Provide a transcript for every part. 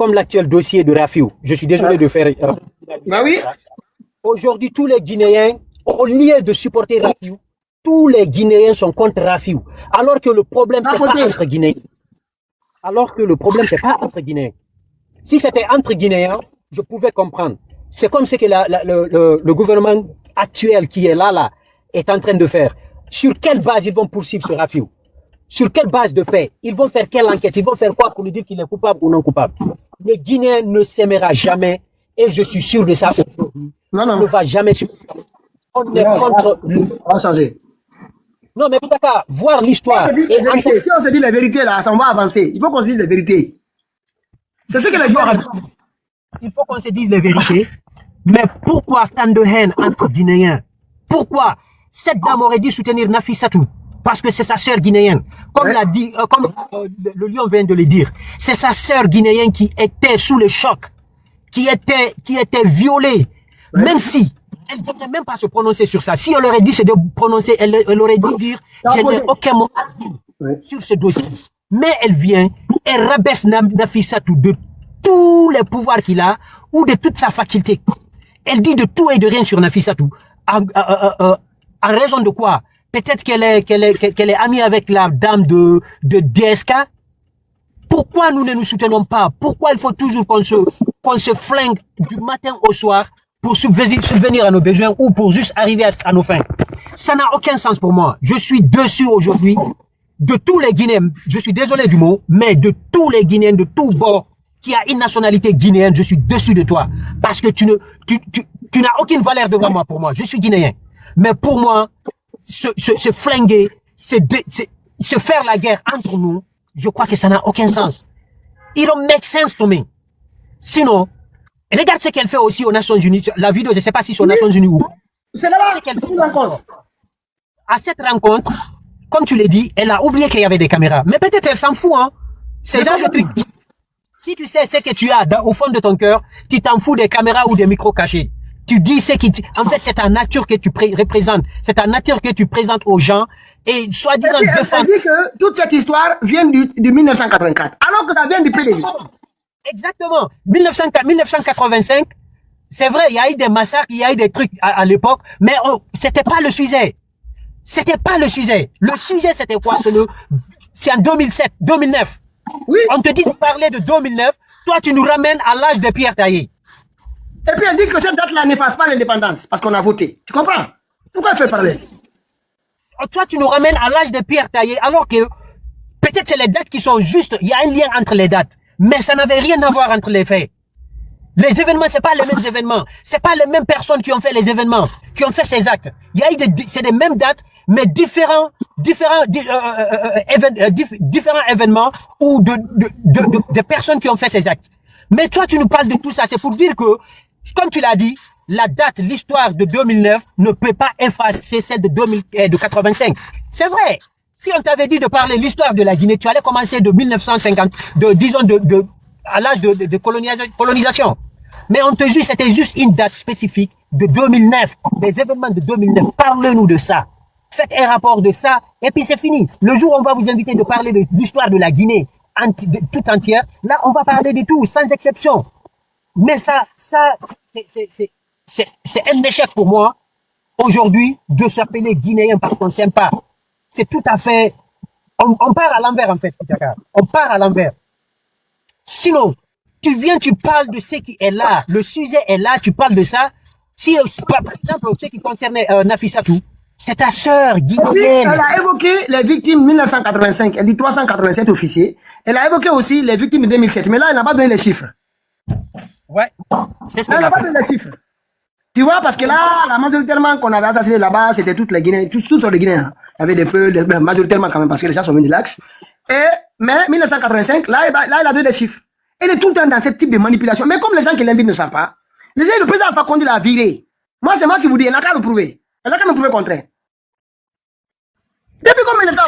comme l'actuel dossier de Rafiou. Je suis désolé de faire... Bah oui. Aujourd'hui, tous les Guinéens, au lieu de supporter Rafiou, tous les Guinéens sont contre Rafiou. Alors que le problème, c'est pas entre Guinéens. Alors que le problème, c'est pas entre Guinéens. Si c'était entre Guinéens, je pouvais comprendre. C'est comme ce que le gouvernement actuel qui est là, est en train de faire. Sur quelle base ils vont poursuivre ce Rafiou? Sur quelle base de fait? Ils vont faire quelle enquête? Ils vont faire quoi pour lui dire qu'il est coupable ou non coupable? Le Guinéen ne s'aimera jamais, et je suis sûr de ça. Non. On ne va jamais sur... On est contre... On va changer. Non, mais Boutaka, voir l'histoire... Si on se dit la vérité, là, ça va avancer. Il faut qu'on se dise la vérité. C'est ce que les gens... Il faut qu'on se dise la vérité. Mais pourquoi tant de haine entre Guinéens? Pourquoi cette dame aurait dû soutenir Nafissatou? Parce que c'est sa sœur guinéenne. Comme l'a dit, le lion vient de le dire. C'est sa sœur guinéenne qui était sous le choc, qui était violée. Ouais. Même si elle ne devrait même pas se prononcer sur ça. Si elle aurait dit se prononcer, elle aurait dû dire je n'ai aucun mot sur ce dossier. Mais elle vient et rabaisse Nafissatou de tous les pouvoirs qu'il a ou de toute sa faculté. Elle dit de tout et de rien sur Nafissatou. En raison de quoi? Peut-être qu'elle est amie avec la dame de DSK. Pourquoi nous ne nous soutenons pas? Pourquoi il faut toujours qu'on se flingue du matin au soir pour subvenir à nos besoins ou pour juste arriver à nos fins? Ça n'a aucun sens pour moi. Je suis dessus aujourd'hui de tous les Guinéens. Je suis désolé du mot, mais de tous les Guinéens, de tous bords qui a une nationalité guinéenne, je suis dessus de toi. Parce que tu n'as aucune valeur devant moi pour moi. Je suis Guinéen. Mais pour moi, se flinguer, se faire la guerre entre nous, je crois que ça n'a aucun sens. It don't make sense to me. Sinon, regarde ce qu'elle fait aussi aux Nations Unies. La vidéo, je ne sais pas si c'est aux Nations Unies ou... C'est là-bas, une rencontre. À cette rencontre, comme tu l'as dit, elle a oublié qu'il y avait des caméras. Mais peut-être elle s'en fout, hein. C'est genre de truc. Si tu sais ce que tu as au fond de ton cœur, tu t'en fous des caméras ou des micros cachés. Tu dis ce qui... En fait, c'est ta nature que tu représentes. C'est ta nature que tu présentes aux gens. Et soi-disant... Elle dit que toute cette histoire vient de 1984. Alors que ça vient du PDG. Exactement. 1985, c'est vrai, il y a eu des massacres, il y a eu des trucs à l'époque, mais c'était pas le sujet. C'était pas le sujet. Le sujet, c'était quoi? C'est en 2007, 2009. Oui. On te dit de parler de 2009. Toi, tu nous ramènes à l'âge de Pierre Taillé. Et puis elle dit que cette date-là n'efface pas l'indépendance parce qu'on a voté. Tu comprends? Pourquoi elle fait parler? Toi, tu nous ramènes à l'âge de Pierre Taillé alors que peut-être c'est les dates qui sont justes. Il y a un lien entre les dates. Mais ça n'avait rien à voir entre les faits. Les événements, c'est pas les mêmes événements. C'est pas les mêmes personnes qui ont fait les événements, qui ont fait ces actes. Il y a eu c'est les mêmes dates, mais différents événements ou de personnes qui ont fait ces actes. Mais toi, tu nous parles de tout ça. C'est pour dire que, comme tu l'as dit, la date, l'histoire de 2009 ne peut pas effacer celle de 85. C'est vrai. Si on t'avait dit de parler l'histoire de la Guinée, tu allais commencer de 1950, disons à l'âge de colonisation. Mais on te dit c'était juste une date spécifique de 2009, les événements de 2009. Parle-nous de ça. Faites un rapport de ça et puis c'est fini. Le jour où on va vous inviter de parler de l'histoire de la Guinée tout entière, là on va parler de tout, sans exception. Mais ça c'est un échec pour moi aujourd'hui de s'appeler Guinéen parce qu'on ne s'aime pas. C'est tout à fait... On part à l'envers en fait, on part à l'envers. Sinon, tu parles de ce qui est là, le sujet est là, tu parles de ça. Si, par exemple, ce qui concernait Nafissatou, c'est ta sœur guinéenne. Elle a évoqué les victimes 1985, elle dit 387 officiers. Elle a évoqué aussi les victimes de 2007, mais là, elle n'a pas donné les chiffres. Ouais, c'est ce elle n'a pas donné les chiffres. Tu vois, parce que là, la majoritairement qu'on avait assassiné là-bas, c'était toutes les Guinéens, tous sont les Guinéens. Il y avait des peu, majoritairement quand même, parce que les gens sont venus de l'axe. Mais 1985, là, il a donné des chiffres. Elle est tout le temps dans ce type de manipulation. Mais comme les gens qui l'invitent ne savent pas, les gens, le président Alpha Condé l'a viré. Moi, c'est moi qui vous dis, elle n'a qu'à le prouver. Elle n'a qu'à me prouver le contraire. Depuis combien de temps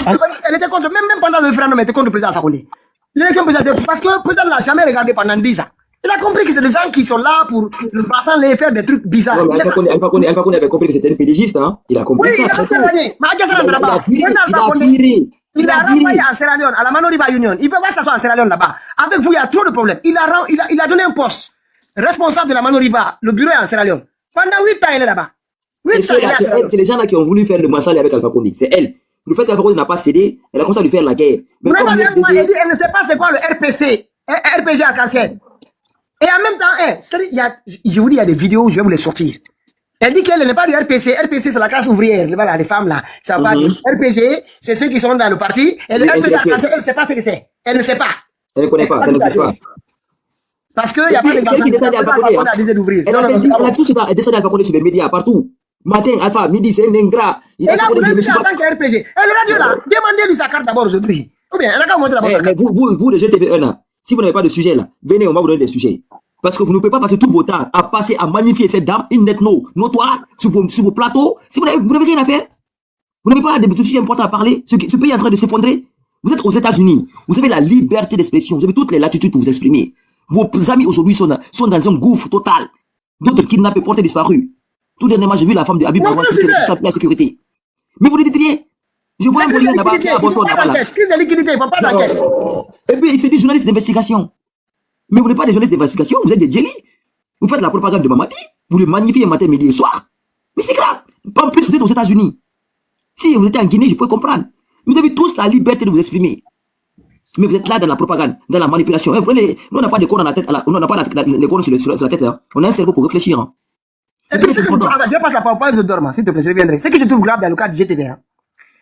elle était contre, même pendant le référendum, elle était contre le président Alpha Condé. L'élection présidentielle, parce que le président ne l'a jamais regardé pendant 10 ans. Il a compris que c'est des gens qui sont là pour le passant les faire des trucs bizarres. Alpha Condé avait compris que c'était une pédégiste, hein. Il a compris ça. Oui, il a compris. Mais Adja Sarandra, Il a renvoyé en Sierra Leone, à la Mano River Union. Il veut voir ça soit en Sierra Leone là-bas. Avec vous, il y a trop de problèmes. Il a donné un poste. Responsable de la Mano River, le bureau est en Sierra Leone. Pendant 8 ans, il est là-bas. C'est les gens-là qui ont voulu faire le massacre avec Alpha Condé. C'est elle. Le fait qu'Alpha Condé n'a pas cédé, elle a commencé à lui faire la guerre. Mais elle ne sait pas c'est quoi le RPC. RPG à cancer. Et en même temps, je vous dis, il y a des vidéos, je vais vous les sortir. Elle dit qu'elle n'est pas du RPC. RPC, c'est la classe ouvrière. Voilà, les femmes là. Ça va. RPG, c'est ceux qui sont dans le parti. Et le RPG à cancer, elle ne sait pas ce que c'est. Elle ne sait pas. Elle ne connaît pas, ça n'existe pas. Parce qu'il n'y a pas de gens qui descendent d'Alpha Condé. Elle a tout ce temps, elle descend d'Alpha Condé sur les médias, partout. Matin, Alpha, midi, c'est un ingrat. Et là, vous l'avez vu en tant que RPG. Et le radio là, demandez-lui sa carte d'abord aujourd'hui. Ou bien, elle a qu'à montrer d'abord. Mais vous, les GTV1 là, si vous n'avez pas de sujet là, venez, on va vous donner des sujets. Parce que vous ne pouvez pas passer tout vos temps à passer à magnifier cette dame, une ethno notoire, sur vos plateaux. Si vous n'avez rien à faire, vous n'avez pas de sujets importants à parler. Ce pays est en train de s'effondrer. Vous êtes aux États-Unis. Vous avez la liberté d'expression. Vous avez toutes les latitudes pour vous exprimer. Vos amis aujourd'hui sont dans un gouffre total. D'autres kidnappés, portés disparus. Tout dernièrement, j'ai vu la femme de Habib Bourguin qui est la sécurité. Mais vous ne dites rien. Je vois un policier là-bas qui a Boston là-bas. Crise de liquidité, il ne faut pas d'enquête. Et puis, c'est des journalistes d'investigation. Mais vous n'êtes pas des journalistes d'investigation, vous êtes des jelly. Vous faites la propagande de Mamadi, vous le magnifiez matin, midi et soir. Mais c'est grave. En plus, vous êtes aux États-Unis. Si vous étiez en Guinée, je peux comprendre. Vous avez tous la liberté de vous exprimer. Mais vous êtes là dans la propagande, dans la manipulation. Nous, on n'a pas de corps dans la tête, on n'a pas les corps sur la tête. Hein. On a un cerveau pour réfléchir. Hein. Je vais passer la parole de Dorma, s'il te plaît, je reviendrai. Ce que je trouve grave dans le cas du GTV, hein.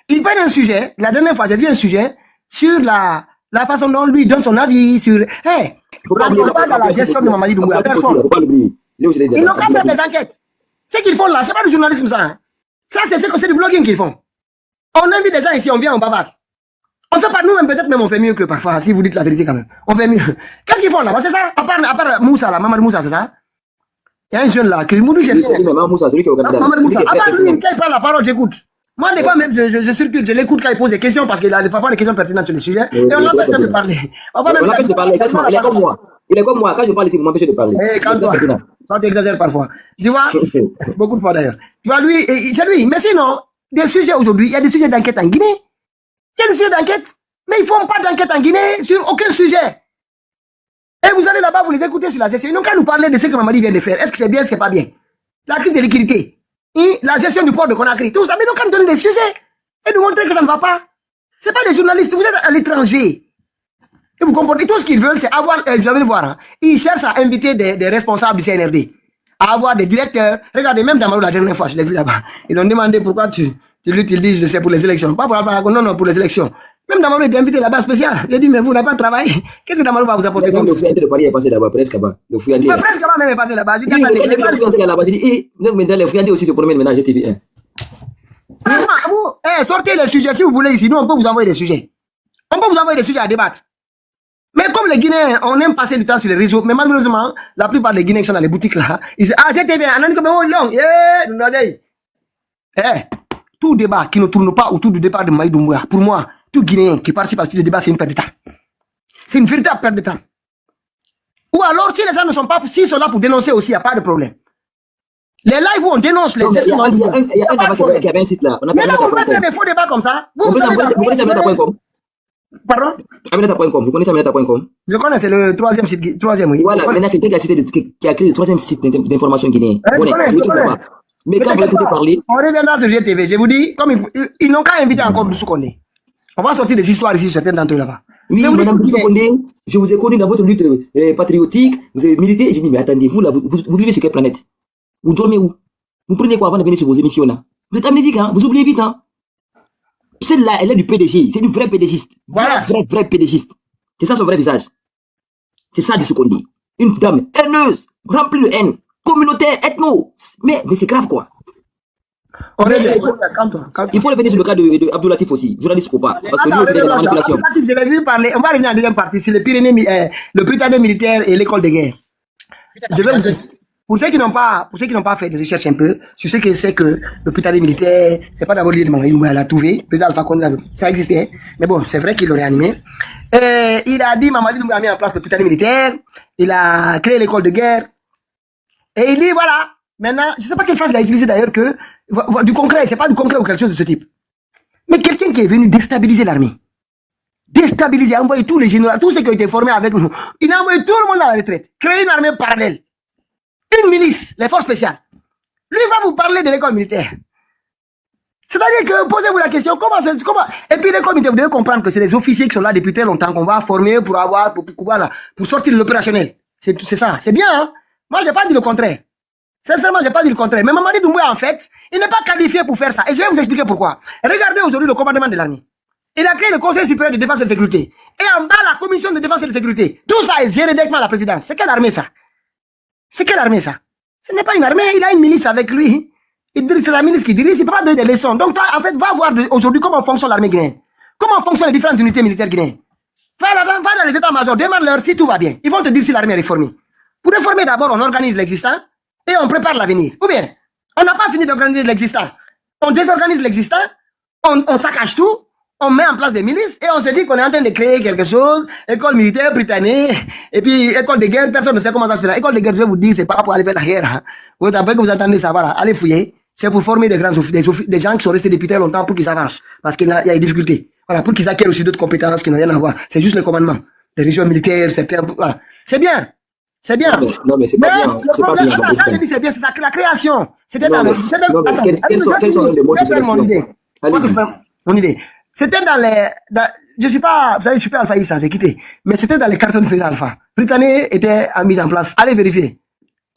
Il parle d'un sujet, la dernière fois, j'ai vu un sujet sur la façon dont lui donne son avis sur... Hey, on ne pas dans la gestion de Mamadi Doumbouya, personne. Ils n'ont qu'à faire des enquêtes. Ce qu'ils font là, c'est pas du journalisme ça. Hein. Ça, c'est du blogging qu'ils font. On invite des gens ici, on vient, on bavarde. On fait pas nous-mêmes, peut-être même on fait mieux que parfois, si vous dites la vérité quand même. On fait mieux. Qu'est-ce qu'ils font là? C'est ça? À part Moussa là, Mamadou Moussa, c'est ça? Il y a un jeune là, que Moudou, j'aime bien. Mamadou Moussa, celui qui est au Canada. Mamadou Moussa. À part lui, quand il prend la parole, j'écoute. Moi, des fois même, je circule, je l'écoute quand il pose des questions parce qu'il a des fois des questions pertinentes sur le sujet. Et on l'empêche même de parler. On l'empêche de parler, exactement. Il est comme moi. Il est comme moi. Quand je parle ici, vous m'empêchez de parler. Eh, calme-toi. Ça t'exagère parfois. Tu vois, beaucoup de fois d'ailleurs. Tu vois, lui, c'est lui. Mais sinon, des sujets aujourd'hui, il y a des sujets d'enquête en Guinée. Il y a des sujets d'enquête. Mais ils ne font pas d'enquête en Guinée sur aucun sujet. Et vous allez là-bas, vous les écoutez sur la gestion. Ils n'ont qu'à nous parler de ce que Mamadi vient de faire. Est-ce que c'est bien, est-ce que c'est pas bien? La crise de liquidité. La gestion du port de Conakry. Tout ça, mais ils n'ont qu'à nous donner des sujets. Et nous montrer que ça ne va pas. Ce n'est pas des journalistes. Vous êtes à l'étranger. Et vous comprenez, tout ce qu'ils veulent, c'est avoir, vous allez le voir, hein, ils cherchent à inviter des responsables du CNRD, à avoir des directeurs. Regardez, même Damarou, la dernière fois, je l'ai vu là-bas. Ils ont demandé pourquoi tu l'utilises, je sais, pour les élections. Pas pour la non, pour les élections. Même Damarou était invité là-bas spécial. Il a dit, mais vous n'avez pas travaillé. Qu'est-ce que Damarou va vous apporter comme ça? Le fouillanté de Paris est passé là-bas, presque là-bas. Le fouillanté. Mais presque là-bas, même est passé là-bas. Le fouillanté là-bas, j'ai dit, eh, maintenant, le fouillanté aussi se promène maintenant à GTV1. Franchement, vous, sortez les sujets si vous voulez ici. Nous, on peut vous envoyer des sujets. On peut vous envoyer des sujets à débattre. Mais comme les Guinéens, on aime passer du temps sur les réseaux, mais malheureusement, la plupart des Guinéens qui sont dans les boutiques là, ils disent, ah, GTV, on a dit que oh, long, tout débat qui ne tourne pas autour du départ de Mamadi Doumbouya, pour moi, tout Guinéen qui participe à ce débat, c'est une perte de temps. C'est une véritable perte de temps. Ou alors, si les gens ne sont pas, s'ils sont là pour dénoncer aussi, il n'y a pas de problème. Les lives où on dénonce les gestes. Il y a un débat qui avait un site là. Mais là, on va faire des faux débats comme ça. Vous connaissez Aminata.com? Pardon? Aminata.com, vous connaissez Aminata.com? Je connais, c'est le troisième site, oui. Voilà, maintenant, quelqu'un qui a créé le troisième site d'information guinéen. Je connais. Mais quand vous écoutez parler... On reviendra sur GTV, je vous dis, comme ils n'ont qu'à inviter encore Doussou Condé. On va sortir des histoires ici, certaines d'entre eux là-bas. Oui, madame Doussou Condé, je vous ai connu dans votre lutte patriotique, vous avez milité, et j'ai dit, mais attendez, vous là, vous vivez sur quelle planète? Vous dormez où? Vous prenez quoi avant de venir sur vos émissions là? Vous êtes amnésique, hein? Vous oubliez vite, hein? Celle-là, elle est du PDG. C'est une vraie PDGiste. Voilà. Vraie PDGiste. C'est ça son vrai visage. C'est ça du Soukondi. Une dame haineuse, remplie de haine, communautaire, ethno. Mais c'est grave quoi. Il faut revenir sur le cas de Abdoulatif aussi, journaliste ou pas. Parce que lui, il fait de la manipulation. Je l'ai vu parler. On va revenir en deuxième partie sur les Pyrénées, le Britannique militaire et l'école de guerre. Je vais vous expliquer. Pour ceux qui n'ont pas fait de recherche un peu sur ce que c'est que le Britannique militaire, c'est pas d'abord lié de Mamadi Doumbouya, l'a trouvé. Le président Alpha Condé, ça existait. Mais bon, c'est vrai qu'il l'aurait animé. Il a dit Mamadi Doumbouya a mis en place le Britannique militaire. Il a créé l'école de guerre. Et il dit voilà. Maintenant, je sais pas quelle phrase il a utilisé d'ailleurs que du concret, c'est pas du concret ou quelque chose de ce type. Mais quelqu'un qui est venu déstabiliser l'armée. déstabiliser, envoyer tous les généraux, tous ceux qui ont été formés avec nous. Il a envoyé tout le monde à la retraite. Créer une armée parallèle. Une milice, les forces spéciales. Lui va vous parler de l'école militaire. C'est-à-dire que posez-vous la question, comment. Et puis l'école militaire, vous devez comprendre que c'est les officiers qui sont là depuis très longtemps qu'on va former pour sortir de l'opérationnel. C'est ça. C'est bien, hein. Moi, j'ai pas dit le contraire. Sincèrement, j'ai pas dit le contraire. Mais Mamadi Doumbouya, en fait, il n'est pas qualifié pour faire ça. Et je vais vous expliquer pourquoi. Regardez aujourd'hui le commandement de l'armée. Il a créé le Conseil supérieur de défense et de sécurité. Et en bas, la commission de défense et de sécurité. Tout ça est géré directement à la présidence. C'est quelle armée, ça? C'est quelle armée, ça? Ce n'est pas une armée, il a une milice avec lui. C'est la milice qui dirige, il ne peut pas donner des leçons. Donc toi, en fait, va voir aujourd'hui comment fonctionne l'armée guinéenne. Comment fonctionnent les différentes unités militaires guinéennes. Va dans les états-majors, demande-leur si tout va bien. Ils vont te dire si l'armée est réformée. Pour réformer, d'abord, on organise l'existant et on prépare l'avenir. Ou bien, on n'a pas fini d'organiser l'existant. On désorganise l'existant, on saccage tout, on met en place des milices et on se dit qu'on est en train de créer quelque chose, école militaire britannique, et puis école de guerre, personne ne sait comment ça se fait. École de guerre, je vais vous dire, c'est pas pour aller faire la guerre. Hein. Après que vous entendez ça, voilà, allez fouiller. C'est pour former des gens qui sont restés depuis très longtemps pour qu'ils avancent. Parce qu'il y a des difficultés. Voilà, pour qu'ils acquièrent aussi d'autres compétences qui n'ont rien à voir. C'est juste le commandement. Les régions militaires, certains, voilà. C'est bien. C'est bien. Non, mais c'est pas bien. C'est pas bien. Attends, quand je dis c'est bien, c'est ça, la création. C'était dans le, quels sont les modes de sélection? Mon idée. C'était dans les, je suis pas, vous savez, je suis pas Alpha Issa, j'ai quitté. Mais c'était dans les cartons de président Alpha. Britannique était mise en place. Allez vérifier.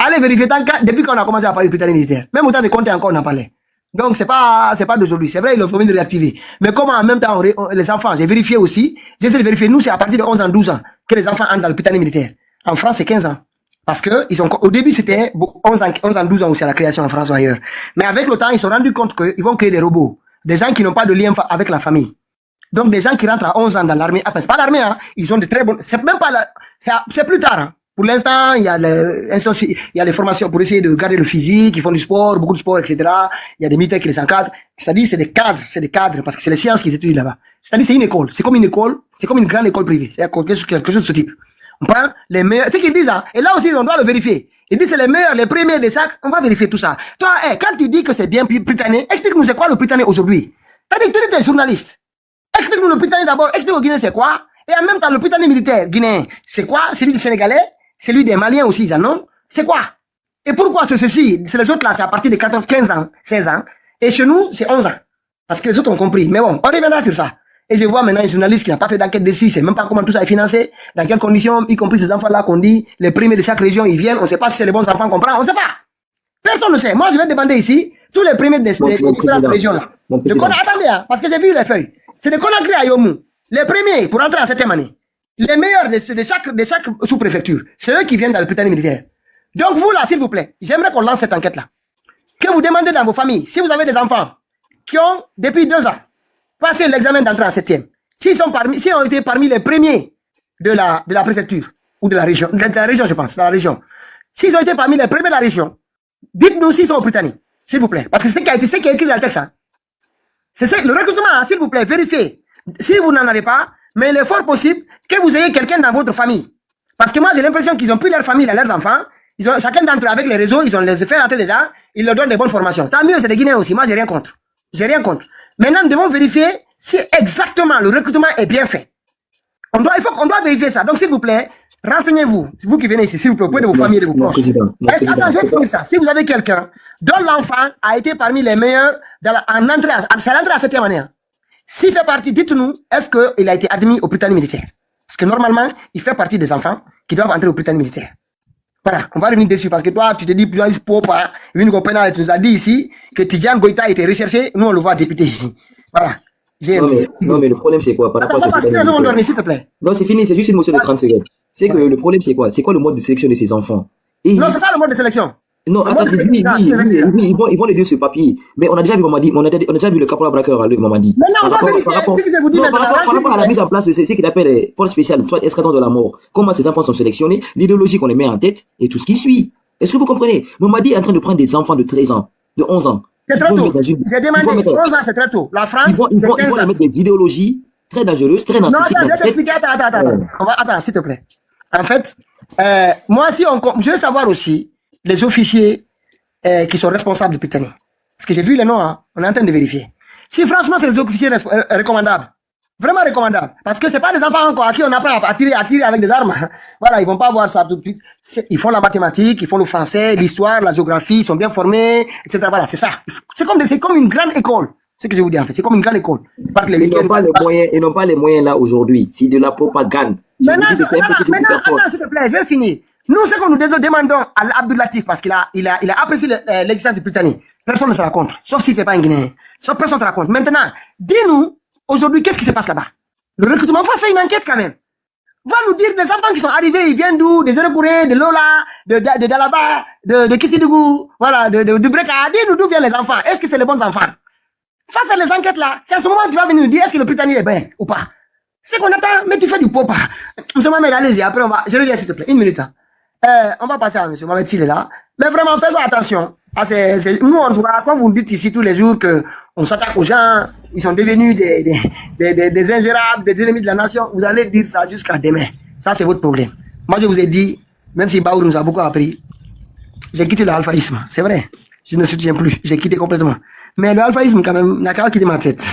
Allez vérifier depuis qu'on a commencé à parler de Britannique militaire. Même autant de comptes encore, on en parlait. Donc, c'est pas d'aujourd'hui. C'est vrai, il faut venir réactiver. Mais comment en même temps, les enfants, j'ai vérifié aussi. J'ai essayé de vérifier. Nous, c'est à partir de 11 ans, 12 ans que les enfants entrent dans le Britannique militaire. En France, c'est 15 ans. Parce que, au début, c'était 11 ans, 12 ans aussi à la création en France ou ailleurs. Mais avec le temps, ils se sont rendus compte qu'ils vont créer des robots. Des gens qui n'ont pas de lien avec la famille. Donc, des gens qui rentrent à 11 ans dans l'armée. Enfin, c'est pas l'armée, hein. Ils ont de très bonnes, c'est même pas c'est plus tard, hein. Pour l'instant, il y a les formations pour essayer de garder le physique, ils font du sport, beaucoup de sport, etc. Il y a des militaires qui les encadrent. C'est-à-dire, c'est des cadres, parce que c'est les sciences qui étudient là-bas. C'est-à-dire, c'est une école. C'est comme une école, c'est comme une grande école privée. C'est quelque chose de ce type. On prend les meilleurs, c'est ce qu'ils disent, hein. Et là aussi, on doit le vérifier. Ils disent c'est les meilleurs, les premiers de chaque, on va vérifier tout ça. Toi, quand tu dis que c'est bien britannique, explique-nous c'est quoi le britannique aujourd'hui. T'as dit que tu es journaliste. Explique-nous le britannique d'abord, explique au Guinéen c'est quoi. Et en même temps, le britannique militaire guinéen, c'est quoi? C'est lui du Sénégalais? C'est lui des Maliens aussi, ça, non? C'est quoi? Et pourquoi c'est ceci? C'est les autres là, c'est à partir de 14, 15 ans, 16 ans. Et chez nous, c'est 11 ans. Parce que les autres ont compris. Mais bon, on reviendra sur ça. Et je vois maintenant un journaliste qui n'a pas fait d'enquête dessus, c'est même pas comment tout ça est financé, dans quelles conditions, y compris ces enfants-là qu'on dit, les premiers de chaque région, ils viennent, on ne sait pas si c'est les bons enfants qu'on prend, on ne sait pas. Personne ne sait. Moi, je vais demander ici, tous les premiers des différentes régions-là. Attendez, hein, parce que j'ai vu les feuilles. C'est de Conakry à Yomou. Les premiers pour entrer en 7e année. Les meilleurs de chaque sous-préfecture. C'est eux qui viennent dans le Britannique militaire. Donc vous là, s'il vous plaît, j'aimerais qu'on lance cette enquête-là. Que vous demandez dans vos familles, si vous avez des enfants qui ont, depuis 2 ans, passé l'examen d'entrée en 7e, s'ils ont été parmi les premiers de la préfecture, ou de la région, je pense, de la région. S'ils ont été parmi les premiers de la région, dites-nous s'ils sont au Britannique, s'il vous plaît. Parce que c'est ce qui est écrit dans le texte. Hein. Le recrutement, hein, s'il vous plaît, vérifiez. Si vous n'en avez pas, mais il est fort possible que vous ayez quelqu'un dans votre famille. Parce que moi, j'ai l'impression qu'ils ont pris leur famille, leurs enfants. Chacun d'entre eux, avec les réseaux, ils ont les fait rentrer déjà. Ils leur donnent des bonnes formations. Tant mieux, c'est des Guinéens aussi. Moi, j'ai rien contre. J'ai rien contre. Maintenant, nous devons vérifier si exactement le recrutement est bien fait. On doit vérifier ça. Donc, s'il vous plaît, renseignez-vous. Vous qui venez ici, s'il vous plaît, auprès de vos familles et de vos proches. Attends, je vais finir ça. Si vous avez quelqu'un dont l'enfant a été parmi les meilleurs en entrée, c'est l'entrée à 7e année. Hein. S'il fait partie, dites-nous, est-ce qu'il a été admis au Britannique militaire? Parce que normalement, il fait partie des enfants qui doivent entrer au Britannique militaire. Voilà, on va revenir dessus parce que toi, tu te dis, tu nous a dit ici que Tidjane Goïta a été recherché, nous on le voit député ici. Voilà. Non, mais le problème c'est quoi par rapport à ce s'il te plaît. Non, c'est fini, c'est juste une motion de 30 secondes. C'est que le problème c'est quoi? C'est quoi le mode de sélection de ces enfants? Non, c'est ça le mode de sélection. Non, attends, oui, ils vont les dire sur papier. Mais on a déjà vu Mamadi, on a déjà vu le caporal braqueur à Mamadi. Mais non, on va vérifier. Ce que je vous dis maintenant, par rapport à la mise en place de ce qu'il appelle les forces spéciales, soit escadron de la mort, comment ces enfants sont sélectionnés, l'idéologie qu'on les met en tête et tout ce qui suit. Est-ce que vous comprenez? Mamadi est en train de prendre des enfants de 13 ans, de 11 ans. C'est très tôt. J'ai demandé 11 ans, c'est très tôt. La France, ils vont les mettre des idéologies très dangereuses, très narcissiques. Non, je vais t'expliquer. Attends, s'il te plaît. En fait, moi, je veux savoir aussi les officiers qui sont responsables du Britannique. Parce que j'ai vu les noms, hein, on est en train de vérifier. Si franchement c'est les officiers recommandables, Vraiment recommandable. Parce que c'est pas des enfants encore à qui on apprend à tirer avec des armes. Voilà, ils vont pas voir ça tout de suite. Ils font la mathématique, ils font le français, l'histoire, la géographie, ils sont bien formés, etc. Voilà, c'est ça. C'est comme une grande école. C'est ce que je vous dis en fait. C'est comme une grande école. Ils n'ont pas les moyens là aujourd'hui. C'est de la propagande. Maintenant, attends, s'il te plaît, je vais finir. Nous, ce que nous demandons à Abdoulatif, parce qu'il a apprécié l'existence du Britannique, personne ne se raconte, sauf si c'est pas un Guinéen. Sauf personne ne se raconte. Maintenant, dis-nous, aujourd'hui, qu'est-ce qui se passe là-bas? Le recrutement, on va faire une enquête quand même. Va nous dire des enfants qui sont arrivés, ils viennent d'où? Des Zérokouré, de Lola, de Dalaba, de Kissidougou, voilà, de Breka. Dis-nous d'où viennent les enfants. Est-ce que c'est les bons enfants? Va faire les enquêtes là. C'est à ce moment que tu vas venir nous dire est-ce que le Britannique est bien ou pas. C'est qu'on attend, mais tu fais du popa. M. Mohamed, allez-y, après on va. Je reviens s'il te plaît, une minute. On va passer à M. Mohamed s'il est là. Mais vraiment, faisons attention. Nous, en tout cas, comme vous nous dites ici tous les jours qu'on s'attaque aux gens, ils sont devenus des ingérables, des ennemis de la nation, vous allez dire ça jusqu'à demain. Ça, c'est votre problème. Moi, je vous ai dit, même si Baour nous a beaucoup appris, j'ai quitté le alphaïsme. C'est vrai. Je ne soutiens plus. J'ai quitté complètement. Mais le alphaïsme, quand même, n'a qu'à quitter ma tête.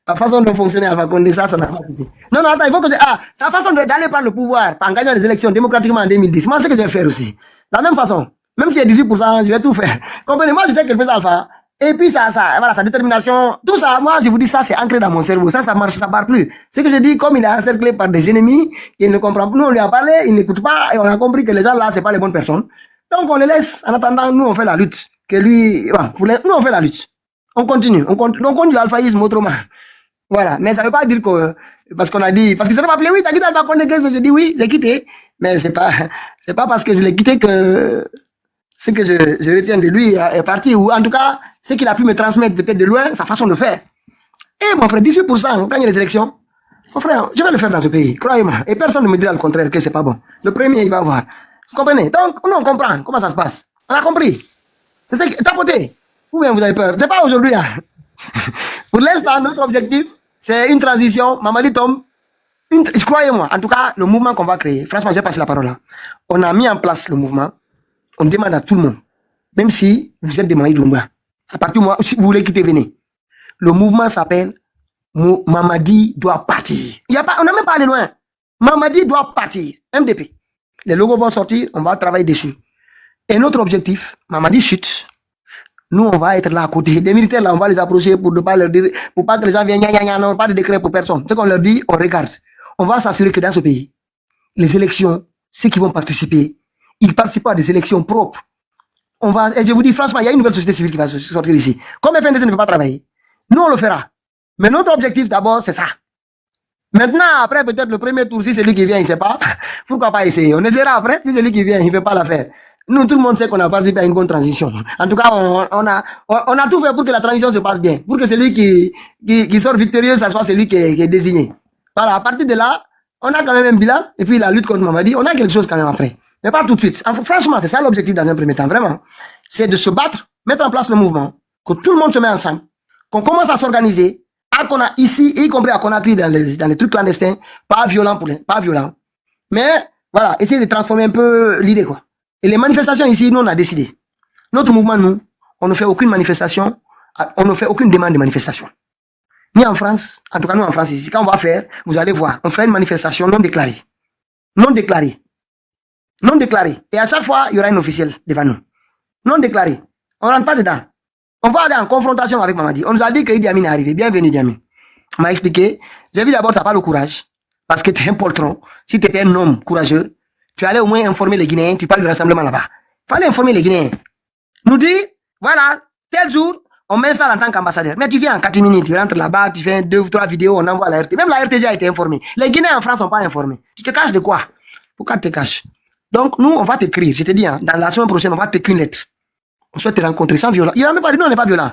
La façon dont fonctionner Alpha Condé, ça n'a pas quitté. Non, attends, il faut que sa façon d'aller par le pouvoir, en gagnant les élections démocratiquement en 2010, moi, c'est ce que je vais faire aussi. De la même façon. Même s'il y a 18%, je vais tout faire. Comprenez, moi, je sais que le président Alpha, et puis voilà, sa détermination, tout ça, moi, je vous dis ça, c'est ancré dans mon cerveau. Ça marche, ça part plus. Ce que je dis, comme il est encerclé par des ennemis, il ne comprend pas. Nous, on lui a parlé, il n'écoute pas, et on a compris que les gens là, c'est pas les bonnes personnes. Donc, on les laisse. En attendant, nous, on fait la lutte. Que lui, nous, on fait la lutte. On continue l'alphaïsme autrement. Voilà. Mais ça veut pas dire que, parce qu'on a dit, parce que ça ne m'a appelé, oui, t'as quitté Alpha Condé, je dis oui, j'ai quitté. Mais c'est pas parce que je l'ai quitté que, ce que je retiens de lui est parti, ou en tout cas, ce qu'il a pu me transmettre peut-être de loin, sa façon de faire. Et mon frère, 18%, on gagne les élections. Mon frère, je vais le faire dans ce pays, croyez-moi. Et personne ne me dira le contraire, que c'est pas bon. Le premier, il va voir. Vous comprenez? Donc, nous, on comprend comment ça se passe. On a compris. C'est ça qui, tapoter. Ou bien vous avez peur. C'est pas aujourd'hui, hein. Pour l'instant, notre objectif, c'est une transition. Mamadi tombe. Croyez-moi, en tout cas, le mouvement qu'on va créer, franchement, je vais passer la parole là. On a mis en place le mouvement. On demande à tout le monde, même si vous êtes des Mamadi Doumbouya, à partir du moment où si vous voulez quitter, venez. Le mouvement s'appelle Mamadi doit partir. On n'a même pas allé loin. Mamadi doit partir. MDP. Les logos vont sortir, on va travailler dessus. Et notre objectif, Mamadi chute. Nous, on va être là à côté. Des militaires, là, on va les approcher pour ne pas leur dire, pour pas que les gens viennent, non, pas de décret pour personne. Ce qu'on leur dit, on regarde. On va s'assurer que dans ce pays, les élections, ceux qui vont participer, ils participent à des élections propres. Et je vous dis franchement, il y a une nouvelle société civile qui va sortir ici. Comme FNDC ne peut pas travailler, nous, on le fera. Mais notre objectif, d'abord, c'est ça. Maintenant, après, peut-être le premier tour, si c'est lui qui vient, il ne sait pas, pourquoi pas essayer? On essaiera après, si c'est lui qui vient, il ne fait pas l'affaire. Nous, tout le monde sait qu'on a participé à une bonne transition. En tout cas, on a tout fait pour que la transition se passe bien. Pour que celui qui sort victorieux, ça soit celui qui est désigné. Voilà, à partir de là, on a quand même un bilan. Et puis la lutte contre Mamadi, on a quelque chose quand même après. Mais pas tout de suite. Franchement, c'est ça l'objectif dans un premier temps, vraiment. C'est de se battre, mettre en place le mouvement, que tout le monde se met ensemble, qu'on commence à s'organiser, qu'on a ici, y compris à Conakry dans les trucs clandestins, pas violent pas violent. Mais, voilà, essayer de transformer un peu l'idée, quoi. Et les manifestations ici, nous, on a décidé. Notre mouvement, nous, on ne fait aucune manifestation, on ne fait aucune demande de manifestation. Ni en France, en tout cas, nous, en France, ici, quand on va faire, vous allez voir, on fait une manifestation non déclarée. Non déclarée. Non déclarée. Et à chaque fois, il y aura un officiel devant nous. Non déclaré. On ne rentre pas dedans. On va aller en confrontation avec Mamadi. On nous a dit que Idi Amin est arrivé. Bienvenue, Idi Amin. On m'a expliqué. J'ai vu d'abord, tu n'as pas le courage. Parce que tu es un poltron. Si tu étais un homme courageux, tu allais au moins informer les Guinéens. Tu parles du rassemblement là-bas. Il fallait informer les Guinéens. Nous dit, voilà, tel jour, on m'installe en tant qu'ambassadeur. Mais tu viens en 4 minutes, tu rentres là-bas, tu fais 2 ou 3 vidéos, on envoie à la RT. Même la RTG a été informée. Les Guinéens en France ne sont pas informés. Tu te caches de quoi? Pourquoi tu te caches? Donc, nous, on va t'écrire. Je te dis, hein, dans la semaine prochaine, on va t'écrire une lettre. On souhaite te rencontrer sans violence. Il n'a même pas dit, non, on n'est pas violent.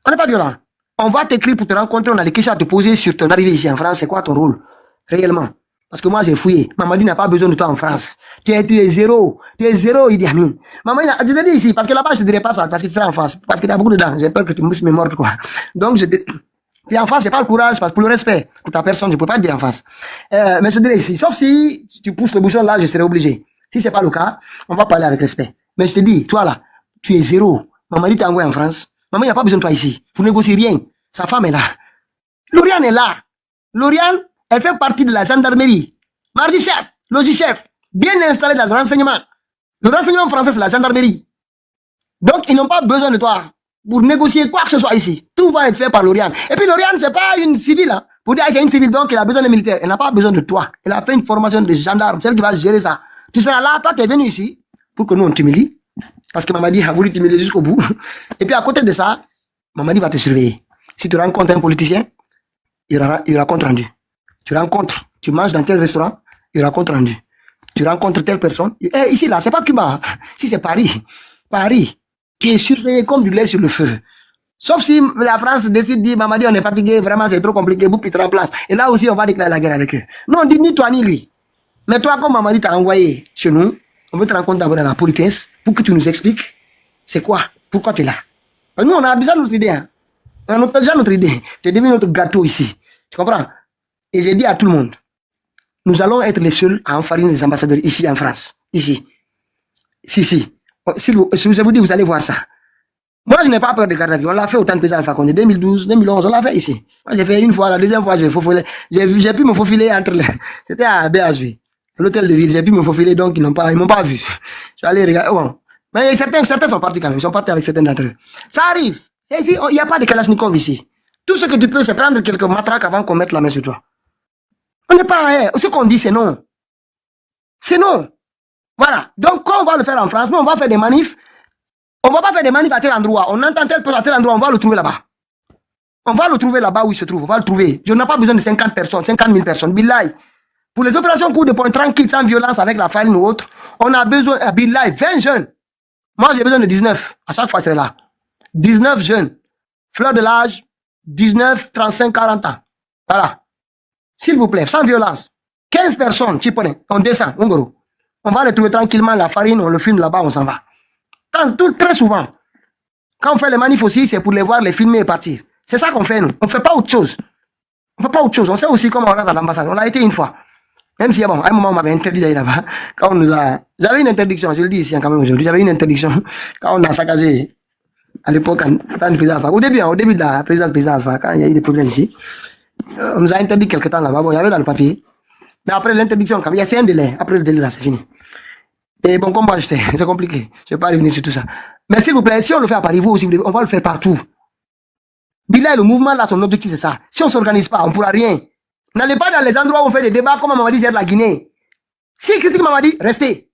On n'est pas violent. On va t'écrire pour te rencontrer. On a des questions à te poser sur ton arrivée ici en France. C'est quoi ton rôle? Réellement. Parce que moi, j'ai fouillé. Mamadi n'a pas besoin de toi en France. Tu es zéro. Tu es zéro, Idi Amin. Maman, je te dis ici, parce que là-bas, je te dirai pas ça, parce que tu seras en France. Parce que tu as beaucoup de dents. J'ai peur que tu me mordes, quoi. Donc, puis en face, j'ai pas le courage, parce que pour le respect, pour ta personne, je peux pas te dire en face. Mais je te dirais ici, sauf si tu pousses le bouchon là, je serai obligé. Si c'est pas le cas, on va parler avec respect. Mais je te dis, toi là, tu es zéro. Mamadi t'a envoyé en France. Maman, il n'y a pas besoin de toi ici. Vous négociez rien. Sa femme est là. Lauriane est là. Lauriane, elle fait partie de la gendarmerie. Mardi-chef, logis-chef, bien installé dans le renseignement. Le renseignement français, c'est la gendarmerie. Donc, ils n'ont pas besoin de toi pour négocier quoi que ce soit ici. Tout va être fait par Lauriane. Et puis, Lauriane, c'est pas une civile. Hein. Pour dire, c'est une civile, donc elle a besoin de militaires. Elle n'a pas besoin de toi. Elle a fait une formation de gendarme. C'est elle qui va gérer ça. Tu seras là, toi, tu es venu ici pour que nous, on t'humilie. Parce que Mamadi a voulu t'humilier jusqu'au bout. Et puis, à côté de ça, Mamadi va te surveiller. Si tu rencontres un politicien, il y aura compte rendu. Tu manges dans tel restaurant, il y aura compte rendu. Tu rencontres telle personne. Ici, là, c'est pas Cuba. Si c'est Paris. Paris, qui est surveillé comme du lait sur le feu. Sauf si la France décide de dire, Mamadi, on est fatigué, vraiment, c'est trop compliqué, vous te remplace. Et là aussi, on va déclarer la guerre avec eux. Non, dis ni toi ni lui. Mais toi, comme Mamadi t'a envoyé chez nous, on veut te rencontrer d'abord dans la politesse pour que tu nous expliques c'est quoi, pourquoi tu es là. Parce que nous, on a déjà notre idée. Hein. On a déjà notre idée. Tu es devenu notre gâteau ici. Tu comprends? Et j'ai dit à tout le monde, nous allons être les seuls à enfariner les ambassadeurs ici en France. Ici. Si. Si je vous dis, vous allez voir ça. Moi, je n'ai pas peur de garde à vue. On l'a fait au temps de président Alpha Condé. 2012, 2011, on l'a fait ici. Moi, j'ai fait une fois, la deuxième fois, j'ai pu me faufiler entre les... C'était à BHV, l'hôtel de ville. J'ai pu me faufiler, donc ils m'ont pas vu. Je suis allé regarder. Bon. Mais certains sont partis quand même. Ils sont partis avec certains d'entre eux. Ça arrive. Et ici, il n'y a pas de Kalachnikov ici. Tout ce que tu peux, c'est prendre quelques matraques avant qu'on mette la main sur toi. On n'est pas... ce qu'on dit, c'est non. C'est non. Voilà. Donc, quand on va le faire en France, nous, on va faire des manifs. On ne va pas faire des manifs à tel endroit. On entend tel peu à tel endroit, on va le trouver là-bas. On va le trouver là-bas où il se trouve. On va le trouver. Je n'ai pas besoin de 50 personnes, 50 000 personnes. Billahi. Pour les opérations coup de poing tranquille, sans violence, avec la farine ou autre, on a besoin, billahi, 20 jeunes. Moi, j'ai besoin de 19. À chaque fois, c'est là. 19 jeunes. Fleur de l'âge, 19, 35, 40 ans. Voilà. S'il vous plaît, sans violence. 15 personnes, tu connais. On descend, on va les trouver tranquillement, la farine, on le filme là-bas, on s'en va. Très souvent, quand on fait les manifs aussi, c'est pour les voir, les filmer et partir. C'est ça qu'on fait, nous. On ne fait pas autre chose. On sait aussi comment on rentre à l'ambassade. On l'a été une fois. Même si, bon, à un moment, on m'avait interdit d'aller là-bas. J'avais une interdiction, je le dis ici quand même aujourd'hui. J'avais une interdiction quand on a saccagé, à l'époque, quand le président Alpha. Au début de la présidence du président Alpha, quand il y a eu des problèmes ici, on nous a interdit quelque temps là-bas. Bon, il y avait dans le papier. Mais après l'interdiction, il y a un délai. Après le délai, là, c'est fini. Et bon, comme moi, c'est compliqué. Je ne vais pas revenir sur tout ça. Mais s'il vous plaît, si on le fait à Paris, vous aussi, on va le faire partout. Bilal, le mouvement là, son objectif, c'est ça. Si on ne s'organise pas, on ne pourra rien. N'allez pas dans les endroits où on fait des débats comme Mamadi gère la Guinée. S'il critique Mamadi, restez.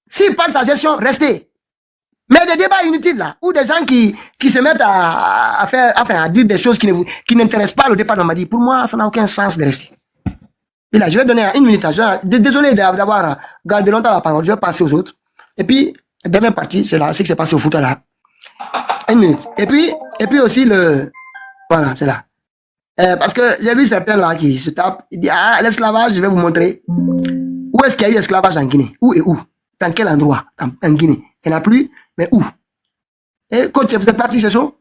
S'il parle de sa gestion, restez. Mais des débats inutiles là, ou des gens qui se mettent à dire des choses qui n'intéressent pas le départ de Mamadi, pour moi, ça n'a aucun sens de rester. Et là, je vais donner une minute. Désolé d'avoir gardé longtemps la parole. Je vais passer aux autres. Et puis, la dernière partie, c'est là, c'est ce qui s'est passé au foot là. Une minute. Et puis aussi voilà, c'est là. Parce que j'ai vu certains là qui se tapent. Ils disent, l'esclavage, je vais vous montrer. Où est-ce qu'il y a eu esclavage en Guinée? Où et où? Dans quel endroit? En Guinée. Il n'y en a plus, mais où? Et coach, vous êtes parti, c'est chaud?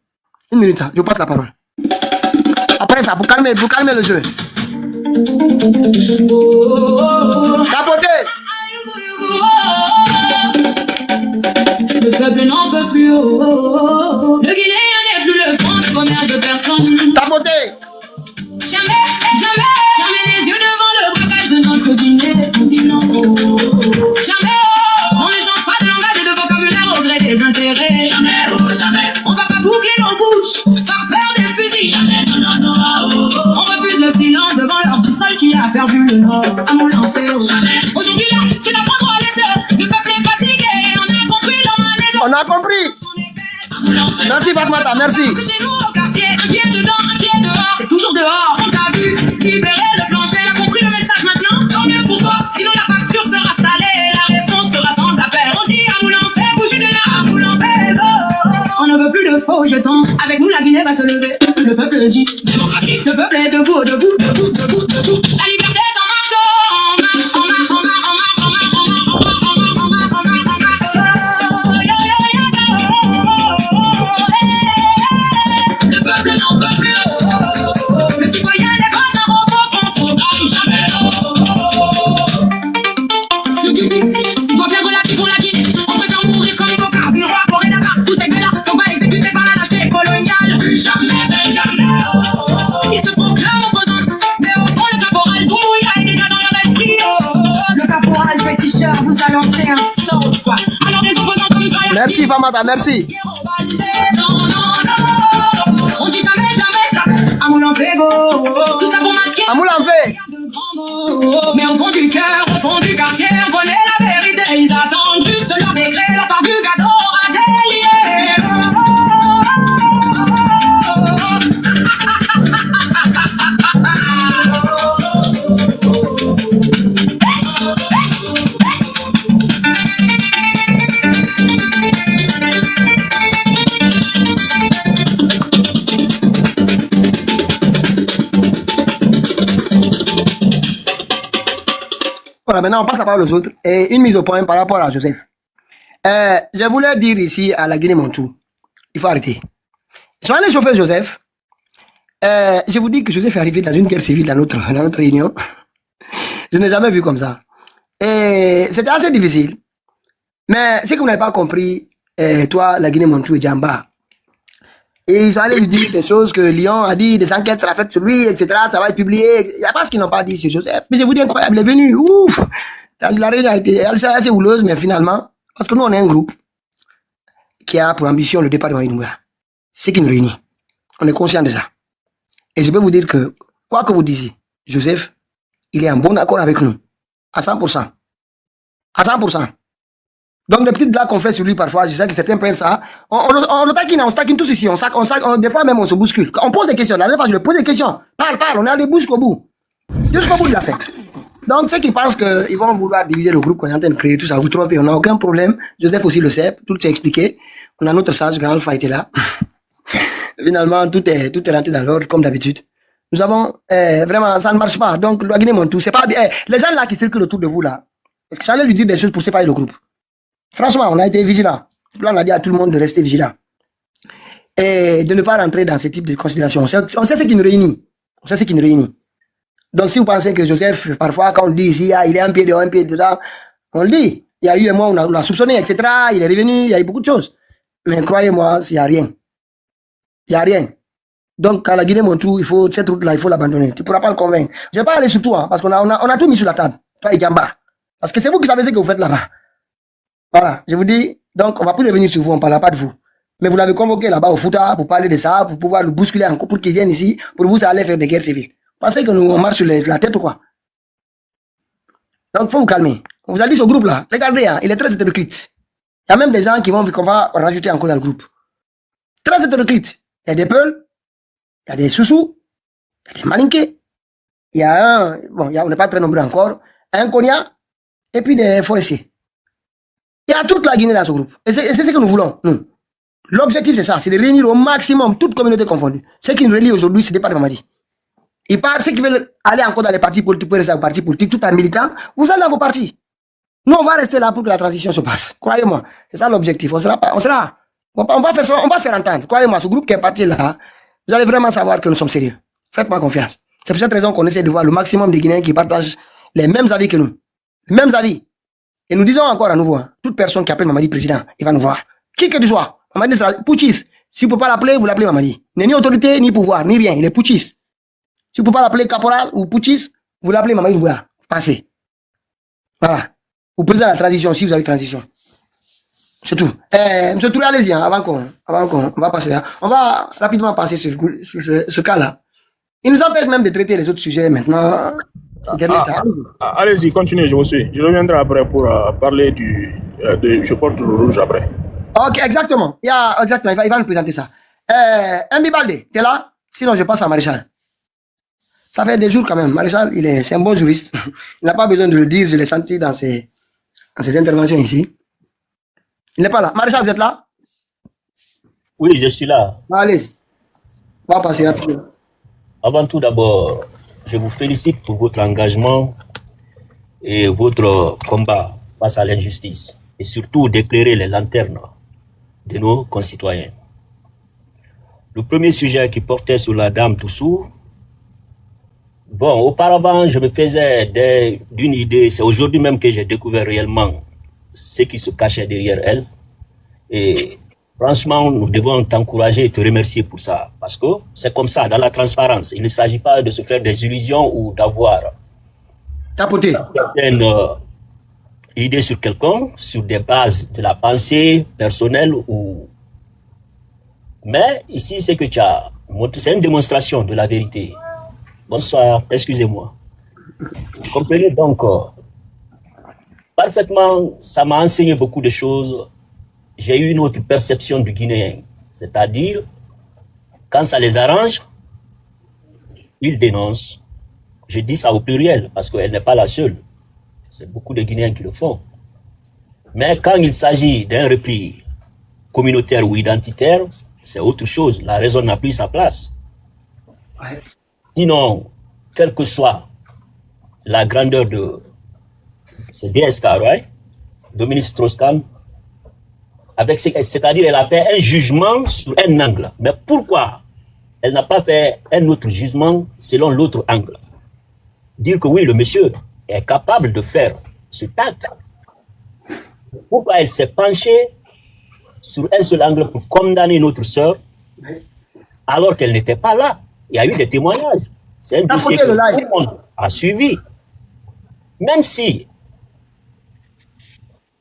Une minute, je vous passe la parole. Après ça, pour calmer le jeu. Capotez! Le peuple n'en peut plus. Le Guinéen n'est plus le front de commerce de personne. Capotez! Jamais les yeux devant le braquage de notre Guinée continent. Jamais, on ne change pas de langage et de vocabulaire au gré des intérêts. Jamais, on va pas boucler nos bouches par peur des fusils. Jamais, non. On refuse le silence devant leur boussole qui a perdu le nord. À mon lancer. Aujourd'hui là, c'est la prendre à l'aise. Le peuple est fatigué, on a compris l'homme. On a compris. Merci Fatmata, merci. Chez nous au quartier, un pied dedans, un pied dehors. C'est toujours dehors, on t'a vu. Libérer le plancher, t'as compris le message maintenant? Tant mieux pour toi, sinon la facture sera salée. La réponse sera sans appel. On dit à Moulin, fais bouger de là, à Moulin, fais on ne veut plus de faux jetons. Avec nous, la Guinée va se lever. Le peuple dit démocratie. Le peuple est debout. La liberté est en marche, on marche. Le peuple n'en peut plus. Le citoyen n'est pas un robot qu'on programme jamais. Si doit perdre la vie pour la Guinée, on préfère mourir comme au carburant pour Renaka. Tous ces gars-là, on va exécuter par la lâcheté coloniale. Jamais. descente, quoi. Alors des opposants comme toi, Merci, Famata, merci. on dit jamais, jamais, jamais. À mon enfego, tout ça pour masquer. À Moulanvé. De grands mots. Mais au fond du cœur, au fond du quartier, on connaît la vérité. Ils attendent juste leur décret, leur part du gâteau à délier. Voilà, maintenant on passe la parole aux autres. Et une mise au point par rapport à Joseph. Je voulais dire ici à la Guinée-Montou, il faut arrêter. Ils sont allés chauffer Joseph. Je vous dis que Joseph est arrivé dans une guerre civile dans notre réunion. Je n'ai jamais vu comme ça. Et c'était assez difficile. Mais ce que vous n'avez pas compris, toi, la Guinée-Montou et Djamba, et ils sont allés lui dire des choses que Lyon a dit, des enquêtes sera faites sur lui, etc. Ça va être publié. Il n'y a pas ce qu'ils n'ont pas dit sur Joseph. Mais je vous dis, incroyable, il est venu. Ouf! La réunion a été assez houleuse, mais finalement, parce que nous, on est un groupe qui a pour ambition le départ de Maïdouga. C'est ce qui nous réunit. On est conscient de ça. Et je peux vous dire que, quoi que vous disiez, Joseph, il est en bon accord avec nous. À 100%. À 100%. Donc, les petites blagues qu'on fait sur lui parfois, je sais que certains prennent ça. On le taquine tous ici. Des fois même, on se bouscule. On pose des questions. La dernière fois, je lui pose des questions. Parle. On est allé jusqu'au bout. Jusqu'au bout de la fête. Donc, ceux qui pensent qu'ils vont vouloir diviser le groupe qu'on est en train de créer, tout ça, vous trompez. On n'a aucun problème. Joseph aussi le sait. Tout est expliqué. On a notre sage, Grand Alpha était là. Finalement, tout est rentré dans l'ordre, comme d'habitude. Nous avons, vraiment, ça ne marche pas. Donc, le Guinée-Montou, c'est pas bien. Les gens là qui circulent autour de vous là, est-ce que ça allait lui dire des choses pour séparer le groupe? Franchement, on a été vigilants. Là, on a dit à tout le monde de rester vigilant. Et de ne pas rentrer dans ce type de considération. On sait ce qui nous réunit. On sait ce qui nous réunit. Donc, si vous pensez que Joseph, parfois, quand on dit ici, il est un pied de un pied dedans, on le dit. Il y a eu un mois, on l'a soupçonné, etc. Il est revenu, il y a eu beaucoup de choses. Mais croyez-moi, il n'y a rien. Il n'y a rien. Donc, à la Guinée-Montou, cette route-là, il faut l'abandonner. Tu ne pourras pas le convaincre. Je ne vais pas aller sur toi, parce qu'on a tout mis sur la table. Toi et Gamba. Parce que c'est vous qui savez ce que vous faites là-bas. Voilà, je vous dis, donc on va plus revenir sur vous, on ne parlera pas de vous. Mais vous l'avez convoqué là-bas au Fouta pour parler de ça, pour pouvoir le bousculer encore, pour qu'il vienne ici, pour vous, ça allait faire des guerres civiles. Vous pensez que nous, on marche sur la tête ou quoi? Donc, il faut vous calmer. On vous a dit ce groupe-là, regardez, hein, il est très hétéroclite. Il y a même des gens qu'on va rajouter encore dans le groupe. Très hétéroclite. Il y a des Peuls, il y a des Soussous, il y a des Malinké, il y a on n'est pas très nombreux encore, un Konya, et puis des forestiers. Il y a toute la Guinée dans ce groupe. Et c'est ce que nous voulons, nous. L'objectif, c'est ça, c'est de réunir au maximum toute communauté confondue. Ce qui nous relie aujourd'hui, c'est le départ de Mamadi. Et par ceux qui veulent aller encore dans les partis politiques, pour rester dans les partis politiques, tout en militant, vous allez dans vos partis. Nous, on va rester là pour que la transition se passe. Croyez-moi, c'est ça l'objectif. On va se faire entendre. Croyez-moi, ce groupe qui est parti là, vous allez vraiment savoir que nous sommes sérieux. Faites-moi confiance. C'est pour cette raison qu'on essaie de voir le maximum de Guinéens qui partagent les mêmes avis que nous. Les mêmes avis. Et nous disons encore à nouveau, toute personne qui appelle Mamadi président, il va nous voir. Qui que tu sois, Mamadi sera putschiste. Si vous ne pouvez pas l'appeler, vous l'appelez Mamadi. Il n'est ni autorité, ni pouvoir, ni rien. Il est putschiste. Si vous ne pouvez pas l'appeler caporal ou putschiste, vous l'appelez Mamadi Doumbouya. Passez. Voilà. Vous posez la transition si vous avez transition. C'est tout. Monsieur Touré, allez-y, hein, avant qu'on va passer là. On va rapidement passer sur ce cas-là. Il nous empêche même de traiter les autres sujets maintenant. Allez-y, continuez, je vous suis. Je reviendrai après pour parler je porte le rouge après. Ok, exactement. Il va nous présenter ça. Mbi Baldé, tu es là? Sinon, je passe à Maréchal. Ça fait des jours quand même. Maréchal, c'est un bon juriste. Il n'a pas besoin de le dire, je l'ai senti dans ses interventions ici. Il n'est pas là. Maréchal, vous êtes là? Oui, je suis là. Allez-y. On va passer rapidement. Avant tout, d'abord, je vous félicite pour votre engagement et votre combat face à l'injustice et surtout d'éclairer les lanternes de nos concitoyens. Le premier sujet qui portait sur la dame Toussou, bon, auparavant, je me faisais d'une idée, c'est aujourd'hui même que j'ai découvert réellement ce qui se cachait derrière elle. Et franchement, nous devons t'encourager et te remercier pour ça. Parce que c'est comme ça, dans la transparence. Il ne s'agit pas de se faire des illusions ou d'avoir idée sur quelqu'un, sur des bases de la pensée personnelle ou... Mais ici, c'est que tu as montré, c'est une démonstration de la vérité. Bonsoir, excusez-moi. Vous comprenez donc parfaitement, ça m'a enseigné beaucoup de choses. J'ai eu une autre perception du Guinéen. C'est-à-dire, quand ça les arrange, ils dénoncent. Je dis ça au pluriel parce qu'elle n'est pas la seule. C'est beaucoup de Guinéens qui le font. Mais quand il s'agit d'un repli communautaire ou identitaire, c'est autre chose. La raison n'a plus sa place. Ouais. Sinon, quelle que soit la grandeur de... C'est DSK, right? Dominique Strauss-Kahn, c'est-à-dire elle a fait un jugement sur un angle. Mais pourquoi elle n'a pas fait un autre jugement selon l'autre angle? Dire que oui, le monsieur est capable de faire ce acte. Pourquoi elle s'est penchée sur un seul angle pour condamner notre sœur alors qu'elle n'était pas là? Il y a eu des témoignages. C'est un dossier que tout le monde a suivi. Même si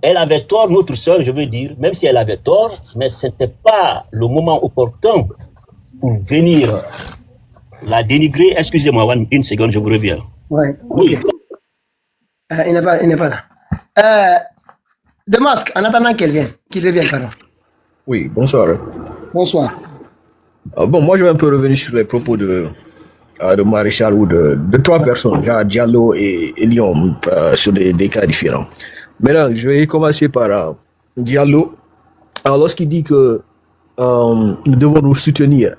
elle avait tort, notre sœur, je veux dire, même si elle avait tort, mais ce n'était pas le moment opportun pour venir la dénigrer. Excusez-moi, une seconde, je vous reviens. Ouais, ok. Il n'est pas là. Damasque, en attendant qu'il revienne, pardon. Oui, bonsoir. Bonsoir. Bon, moi je vais un peu revenir sur les propos de Maréchal ou de trois personnes, genre Diallo et Lyon, sur des cas différents. Maintenant, je vais commencer par Diallo. Alors, lorsqu'il dit que nous devons nous soutenir,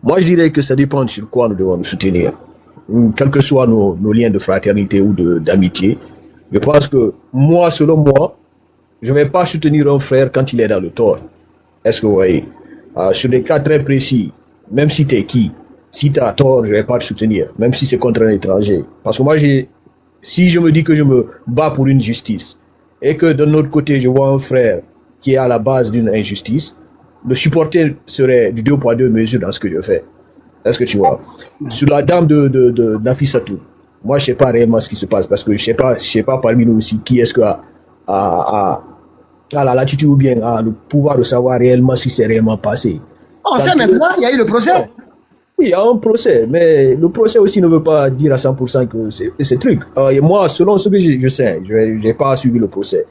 moi je dirais que ça dépend sur quoi nous devons nous soutenir. Quels que soient nos liens de fraternité ou d'amitié. Je pense que moi, selon moi, je ne vais pas soutenir un frère quand il est dans le tort. Est-ce que vous voyez? Sur des cas très précis, même si tu es qui, si tu as tort, je ne vais pas te soutenir, même si c'est contre un étranger. Parce que moi, si je me dis que je me bats pour une justice et que d'un autre côté, je vois un frère qui est à la base d'une injustice, le supporter serait du 2 poids 2 mesures dans ce que je fais. Est-ce que tu vois? Sur la dame de Nafissatou, moi, je ne sais pas réellement ce qui se passe parce que je sais pas parmi nous aussi qui est-ce que a la latitude ou bien a le pouvoir de savoir réellement ce qui s'est réellement passé. On sait maintenant, il y a eu le procès. Oui, il y a un procès, mais le procès aussi ne veut pas dire à 100% que c'est truc. Et moi, selon ce que je sais, je n'ai pas suivi le procès.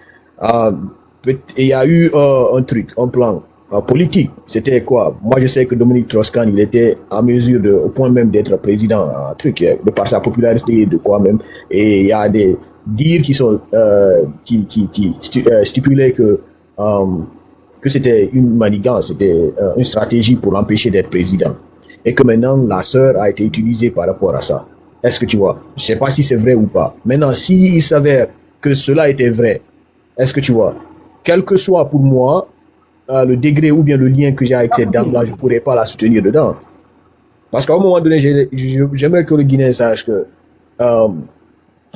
Il y a eu un truc, un plan politique. C'était quoi? Moi, je sais que Dominique Strauss-Kahn, il était en mesure au point même d'être président, un truc, de par sa popularité, de quoi même. Et il y a des dires qui sont stipulaient que c'était une manigance, c'était une stratégie pour l'empêcher d'être président. Et que maintenant, la sœur a été utilisée par rapport à ça. Est-ce que tu vois? Je ne sais pas si c'est vrai ou pas. Maintenant, s'il s'avère que cela était vrai, est-ce que tu vois? Quel que soit pour moi le degré ou bien le lien que j'ai avec cette dame-là, je ne pourrais pas la soutenir dedans. Parce qu'à un moment donné, j'aimerais que le Guinéen sache que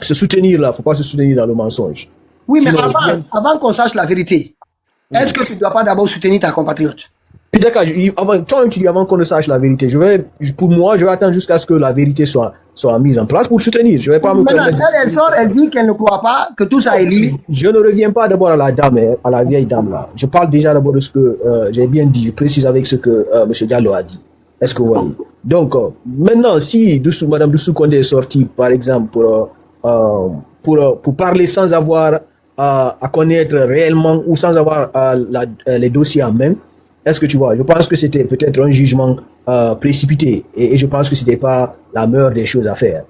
se soutenir là, il ne faut pas se soutenir dans le mensonge. Oui, mais Sinon, avant qu'on sache la vérité, est-ce que tu ne dois pas d'abord soutenir ta compatriote? Puis d'accord, toi-même tu dis avant qu'on ne sache la vérité, pour moi, je vais attendre jusqu'à ce que la vérité soit mise en place pour soutenir. Je vais pas me permettre. Elle sort, elle dit qu'elle ne croit pas que tout ça est lié. Je ne reviens pas d'abord à la dame, à la vieille dame là. Je parle déjà d'abord de ce que j'ai bien dit, je précise avec ce que M. Diallo a dit. Est-ce que vous voyez? Donc, maintenant, si Mme Doussou Condé est sortie, par exemple, pour parler sans avoir à connaître réellement ou sans avoir les dossiers en main, est-ce que tu vois? Je pense que c'était peut-être un jugement précipité et je pense que c'était pas la meilleure des choses à faire.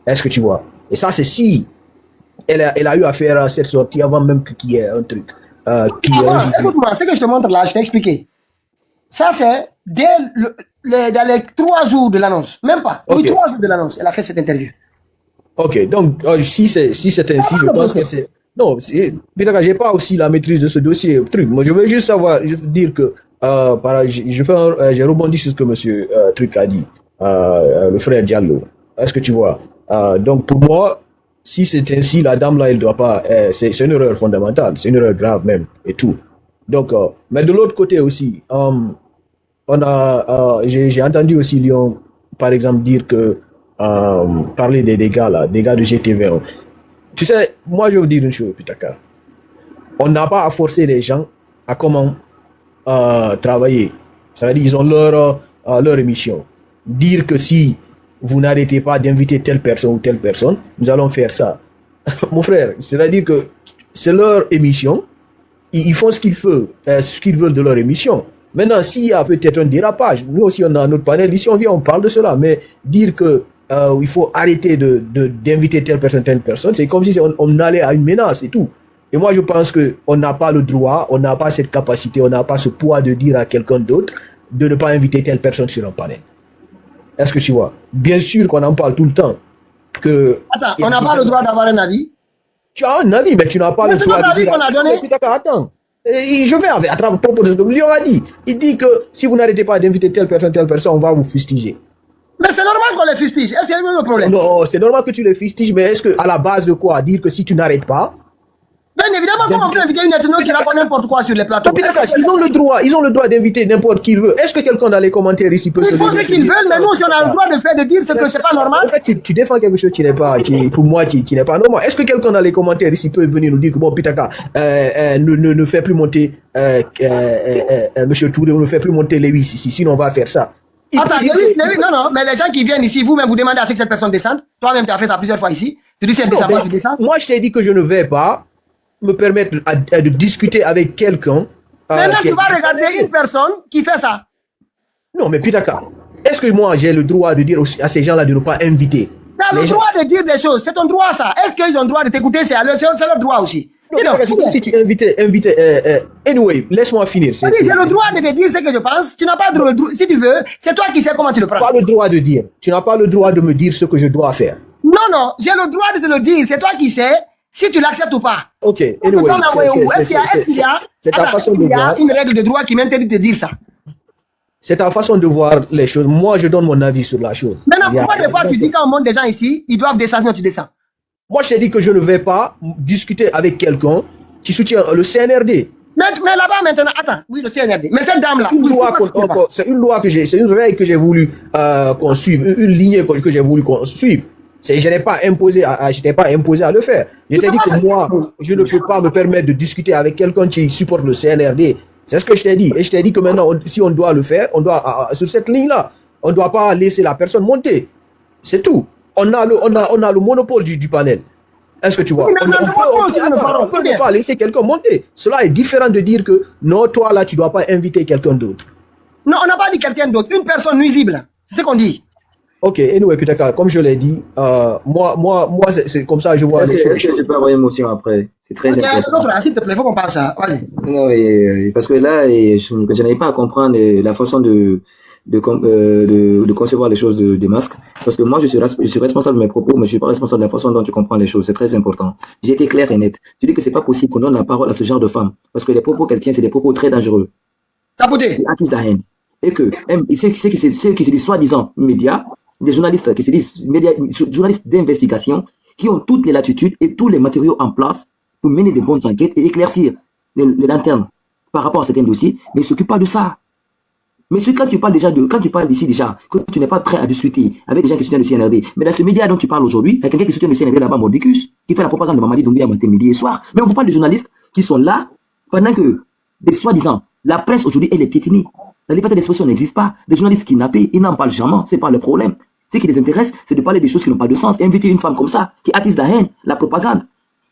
Est-ce que tu vois? Et ça, c'est si elle a eu à faire cette sortie avant même qu'il y ait un truc. Écoute-moi, ce que je te montre là, je t'ai expliqué. Ça, c'est dans les 3 jours de l'annonce. Même pas. Okay. Oui, 3 jours de l'annonce. Elle a fait cette interview. Ok, donc si c'est ainsi, je pense que c'est... Non, j'ai pas aussi la maîtrise de ce dossier. Moi, je veux juste dire que j'ai rebondi sur ce que monsieur Truc a dit, le frère Diallo. Est-ce que tu vois? Donc pour moi, si c'est ainsi, la dame là, elle doit pas. C'est une erreur fondamentale, c'est une erreur grave même et tout. Donc, mais de l'autre côté aussi, j'ai entendu aussi Lyon, par exemple, dire que parler des dégâts là, dégâts de GTV1. Tu sais, moi je vais vous dire une chose, Pitaka. On n'a pas à forcer les gens à comment travailler. Ça veut dire ils ont leur émission. Dire que si vous n'arrêtez pas d'inviter telle personne ou telle personne, nous allons faire ça. Mon frère, c'est-à-dire que c'est leur émission. Ils font ce qu'ils veulent de leur émission. Maintenant, s'il y a peut-être un dérapage, nous aussi on a notre panel, ici on vient, on parle de cela, mais dire que il faut arrêter d'inviter telle personne, c'est comme si on allait à une menace et tout. Et moi je pense qu'on n'a pas le droit, on n'a pas cette capacité, on n'a pas ce poids de dire à quelqu'un d'autre de ne pas inviter telle personne sur un panel. Est-ce que tu vois? Bien sûr qu'on en parle tout le temps. Attends, on n'a pas le droit d'avoir un avis? Tu as un avis, mais tu n'as pas le droit de dire... qu'on a donné. Attends. Et je vais à propos de ce que Lyon a dit. Il dit que si vous n'arrêtez pas d'inviter telle personne, on va vous fustiger. Mais c'est normal qu'on les fustige. Est-ce qu'il y a le problème? Non, c'est normal que tu les fustiges, mais est-ce que à la base de quoi? Dire que si tu n'arrêtes pas... Bien évidemment, comment on peut inviter une ethno qui raconte n'importe quoi sur les plateaux? Ils ont le droit d'inviter n'importe qui il veut. Est-ce que quelqu'un dans les commentaires ici peut se dire? Ils font ce qu'ils veulent, mais nous, si on a le droit de dire ce que c'est pas normal. En fait, tu défends quelque chose qui n'est pas, pour moi, qui n'est pas normal. Est-ce que quelqu'un dans les commentaires ici peut venir nous dire que bon, Pitaka, ne fait plus monter, Monsieur Touré, on ne fait plus monter Lewis ici, sinon on va faire ça. Attends, Lewis, non, mais les gens qui viennent ici, vous-même, vous demandez à ce que cette personne descende. Toi-même, tu as fait ça plusieurs fois ici. Tu dis si elle descend pas, tu descends. Moi, je t'ai dit que je ne vais pas me permettre de discuter avec quelqu'un. Maintenant, tu vas regarder une personne qui fait ça. Non, mais Pitaka, est-ce que moi j'ai le droit de dire à ces gens-là de ne pas inviter? Tu as le droit de dire des choses, c'est ton droit ça. Est-ce qu'ils ont le droit de t'écouter? C'est leur droit aussi. Non, c'est comme si tu invitais. Anyway, laisse-moi finir. J'ai le droit de te dire ce que je pense. Tu n'as pas le droit. Si tu veux, c'est toi qui sais comment tu le prends. Tu n'as pas le droit de dire. Tu n'as pas le droit de me dire ce que je dois faire. Non, j'ai le droit de te le dire. C'est toi qui sais. Si tu l'acceptes ou pas. Ok, anyway, c'est ta façon de voir. Il y a une règle de droit qui m'interdit de dire ça. C'est ta façon de voir les choses. Moi, je donne mon avis sur la chose. Maintenant, pourquoi des fois tu dis quand on monte des gens ici, ils doivent descendre, tu descends? Moi, je t'ai dit que je ne vais pas discuter avec quelqu'un qui soutient le CNRD. Mais là-bas maintenant, attends, oui, le CNRD. Mais cette dame-là, c'est une loi c'est une règle que j'ai voulu qu'on suive, une ligne que j'ai voulu qu'on suive. Je n'ai pas imposé à le faire. Je t'ai dit que moi, je ne peux pas me permettre de discuter avec quelqu'un qui supporte le CNRD. C'est ce que je t'ai dit. Et je t'ai dit que maintenant, si on doit le faire, on doit, sur cette ligne-là, on ne doit pas laisser la personne monter. C'est tout. On a le monopole du panel. Est-ce que tu vois? On peut ne pas laisser quelqu'un monter. Cela est différent de dire que non, toi là, tu ne dois pas inviter quelqu'un d'autre. Non, on n'a pas dit quelqu'un d'autre. Une personne nuisible. C'est ce qu'on dit. Ok, anyway, Pitaka, comme je l'ai dit, moi c'est comme ça que je vois les choses. Est-ce que je peux avoir une émotion après? C'est très important. S'il te plaît, il faut qu'on passe ça. Vas-y. Non, parce que là, je n'arrive pas à comprendre la façon de concevoir les choses des masques. Parce que moi, je suis responsable de mes propos, mais je suis pas responsable de la façon dont tu comprends les choses. C'est très important. J'ai été clair et net. Tu dis que c'est pas possible qu'on donne la parole à ce genre de femme. Parce que les propos qu'elle tient, c'est des propos très dangereux. Tapoté. Artiste de la haine. Et que, ceux qui se disent soi-disant médias, des journalistes qui se disent journalistes d'investigation, qui ont toutes les latitudes et tous les matériaux en place pour mener de bonnes enquêtes et éclaircir les lanternes par rapport à certains dossiers, mais ils ne s'occupent pas de ça. Mais quand tu parles d'ici déjà, que tu n'es pas prêt à discuter avec des gens qui soutiennent le CNRD, mais dans ce média dont tu parles aujourd'hui, avec quelqu'un qui soutient le CNRD là-bas, Mordicus, qui fait la propagande de Mamadi Doumbia matin, midi et soir, mais on vous parle des journalistes qui sont là pendant que, des soi-disant, la presse aujourd'hui, elle est piétinée. La liberté d'expression n'existe pas. Les journalistes kidnappés, ils n'en parlent jamais. C'est pas le problème. Ce qui les intéresse, c'est de parler des choses qui n'ont pas de sens. Et inviter une femme comme ça, qui attise la haine, la propagande.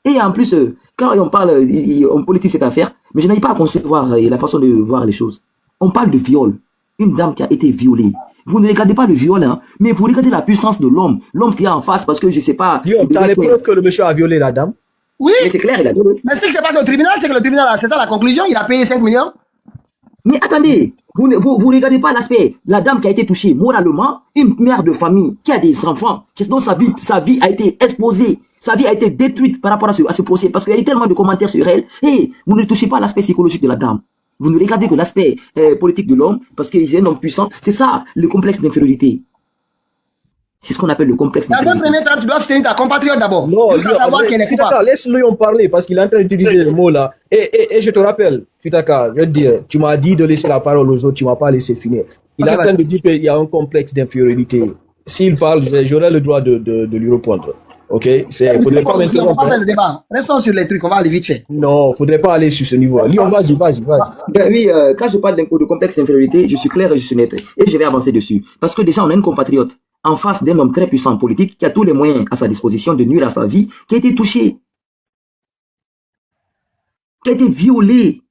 Et en plus, quand on parle, on politique cette affaire, mais je n'arrive pas à concevoir la façon de voir les choses. On parle de viol. Une dame qui a été violée. Vous ne regardez pas le viol, hein, mais vous regardez la puissance de l'homme. L'homme qui est en face, parce que je sais pas... Tu as les preuves que le monsieur a violé la dame? Oui. Mais c'est clair, il a violé. Mais ce qui s'est passé au tribunal, c'est que le tribunal, c'est ça la conclusion, il a payé 5 millions. Mais attendez, vous regardez pas l'aspect. La dame qui a été touchée moralement, une mère de famille qui a des enfants, dont sa vie a été exposée, sa vie a été détruite par rapport à ce procès, parce qu'il y a eu tellement de commentaires sur elle. Et vous ne touchez pas l'aspect psychologique de la dame. Vous ne regardez que l'aspect politique de l'homme, parce qu'il est un homme puissant. C'est ça, le complexe d'infériorité. C'est ce qu'on appelle le complexe d'infériorité. Dans un premier temps, tu dois soutenir ta compatriote d'abord. Non, savoir qu'elle est coupable. Laisse-le en parler, parce qu'il est en train d'utiliser le mot là. Et je te rappelle, Pitaka, je veux te dire, tu m'as dit de laisser la parole aux autres, tu m'as pas laissé finir. Il est en train de dire qu'il y a un complexe d'infériorité. S'il parle, j'aurai le droit de lui répondre. Ok, faudrait pas On va m'interrompre. pas faire Hein. le débat. Restons sur les trucs, on va aller vite fait. Non, faudrait pas aller sur ce niveau. Lyon, vas-y. Ben oui, quand je parle de complexe d'infériorité, je suis clair et je suis net. Et je vais avancer dessus. Parce que déjà, on a une compatriote en face d'un homme très puissant en politique qui a tous les moyens à sa disposition de nuire à sa vie, qui a été touché, qui a été violé,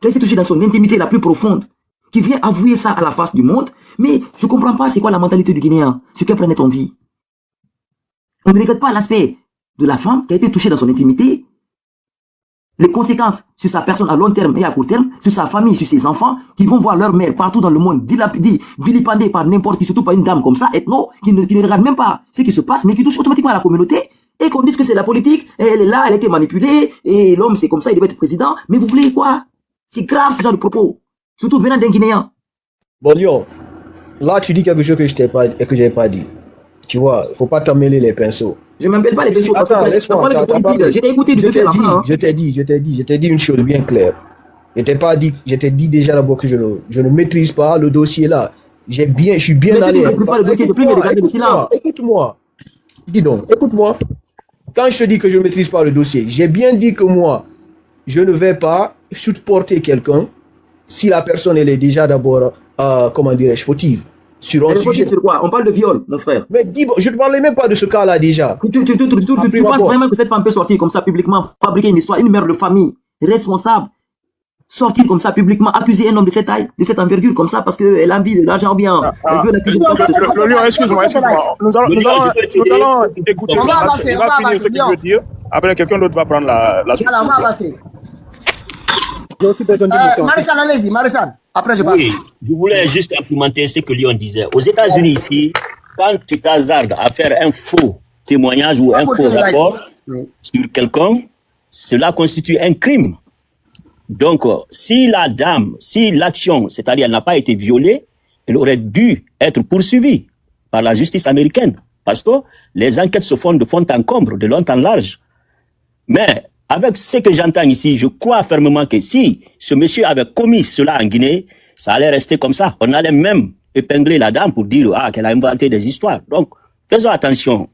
qui a été touché dans son intimité la plus profonde, qui vient avouer ça à la face du monde. Mais je ne comprends pas c'est quoi la mentalité du Guinéen, ce qu'elle prenait en vie. On ne regarde pas l'aspect de la femme qui a été touchée dans son intimité, les conséquences sur sa personne à long terme et à court terme, sur sa famille, sur ses enfants, qui vont voir leur mère partout dans le monde vilipendée par n'importe qui, surtout par une dame comme ça, ethno, qui ne regarde même pas ce qui se passe, mais qui touche automatiquement à la communauté, et qu'on dise que c'est la politique, et elle est là, elle a été manipulée, et l'homme c'est comme ça, il devait être président. Mais vous voulez quoi? C'est grave ce genre de propos, surtout venant d'un Guinéen. Bon, Lyon, là, tu dis quelque chose que je n'ai pas dit. Tu vois, faut pas t'emmêler les pinceaux. Je ne m'appelle pas les vaisseaux. Attends, laisse-moi. J'ai écouté du début à la fin. Je t'ai dit une chose bien claire. Je t'ai dit déjà d'abord que je ne maîtrise pas le dossier là. Je suis bien Mais allé. tu ne maîtrises pas le dossier, c'est plus de garder le silence. Écoute-moi. Dis donc, écoute-moi. Quand je te dis que je ne maîtrise pas le dossier, j'ai bien dit que moi, je ne vais pas supporter quelqu'un si la personne elle est déjà d'abord, comment dirais-je, fautive. Sur un sujet. Sur quoi? On parle de viol, mon frère. Mais dis, je ne parlais même pas de ce cas-là déjà. Tu penses vraiment que cette femme peut sortir comme ça publiquement, fabriquer une histoire, une mère de famille responsable, sortir comme ça publiquement, accuser un homme de cette taille, de cette envergure comme ça parce qu'elle a envie de l'argent bien. Elle veut l'accuser de quoi que ce soit. Le Lion, excuse-moi. Nous allons écouter. On va avancer, Il va finir ce qu'il veut dire. Après, quelqu'un d'autre va prendre la suite. Alors, on va avancer. Maréchal, allez-y, Maréchal. Après, je passe. Oui, je voulais juste implémenter ce que Lyon disait. Aux États-Unis, ici, quand tu t'hasardes à faire un faux témoignage ou un faux rapport sur quelqu'un, cela constitue un crime. Donc, si l'action, c'est-à-dire elle n'a pas été violée, elle aurait dû être poursuivie par la justice américaine. Parce que les enquêtes se font de fond en comble, de long en large. Mais avec ce que j'entends ici, je crois fermement que si ce monsieur avait commis cela en Guinée, ça allait rester comme ça. On allait même épingler la dame pour dire qu'elle a inventé des histoires. Donc, faisons attention.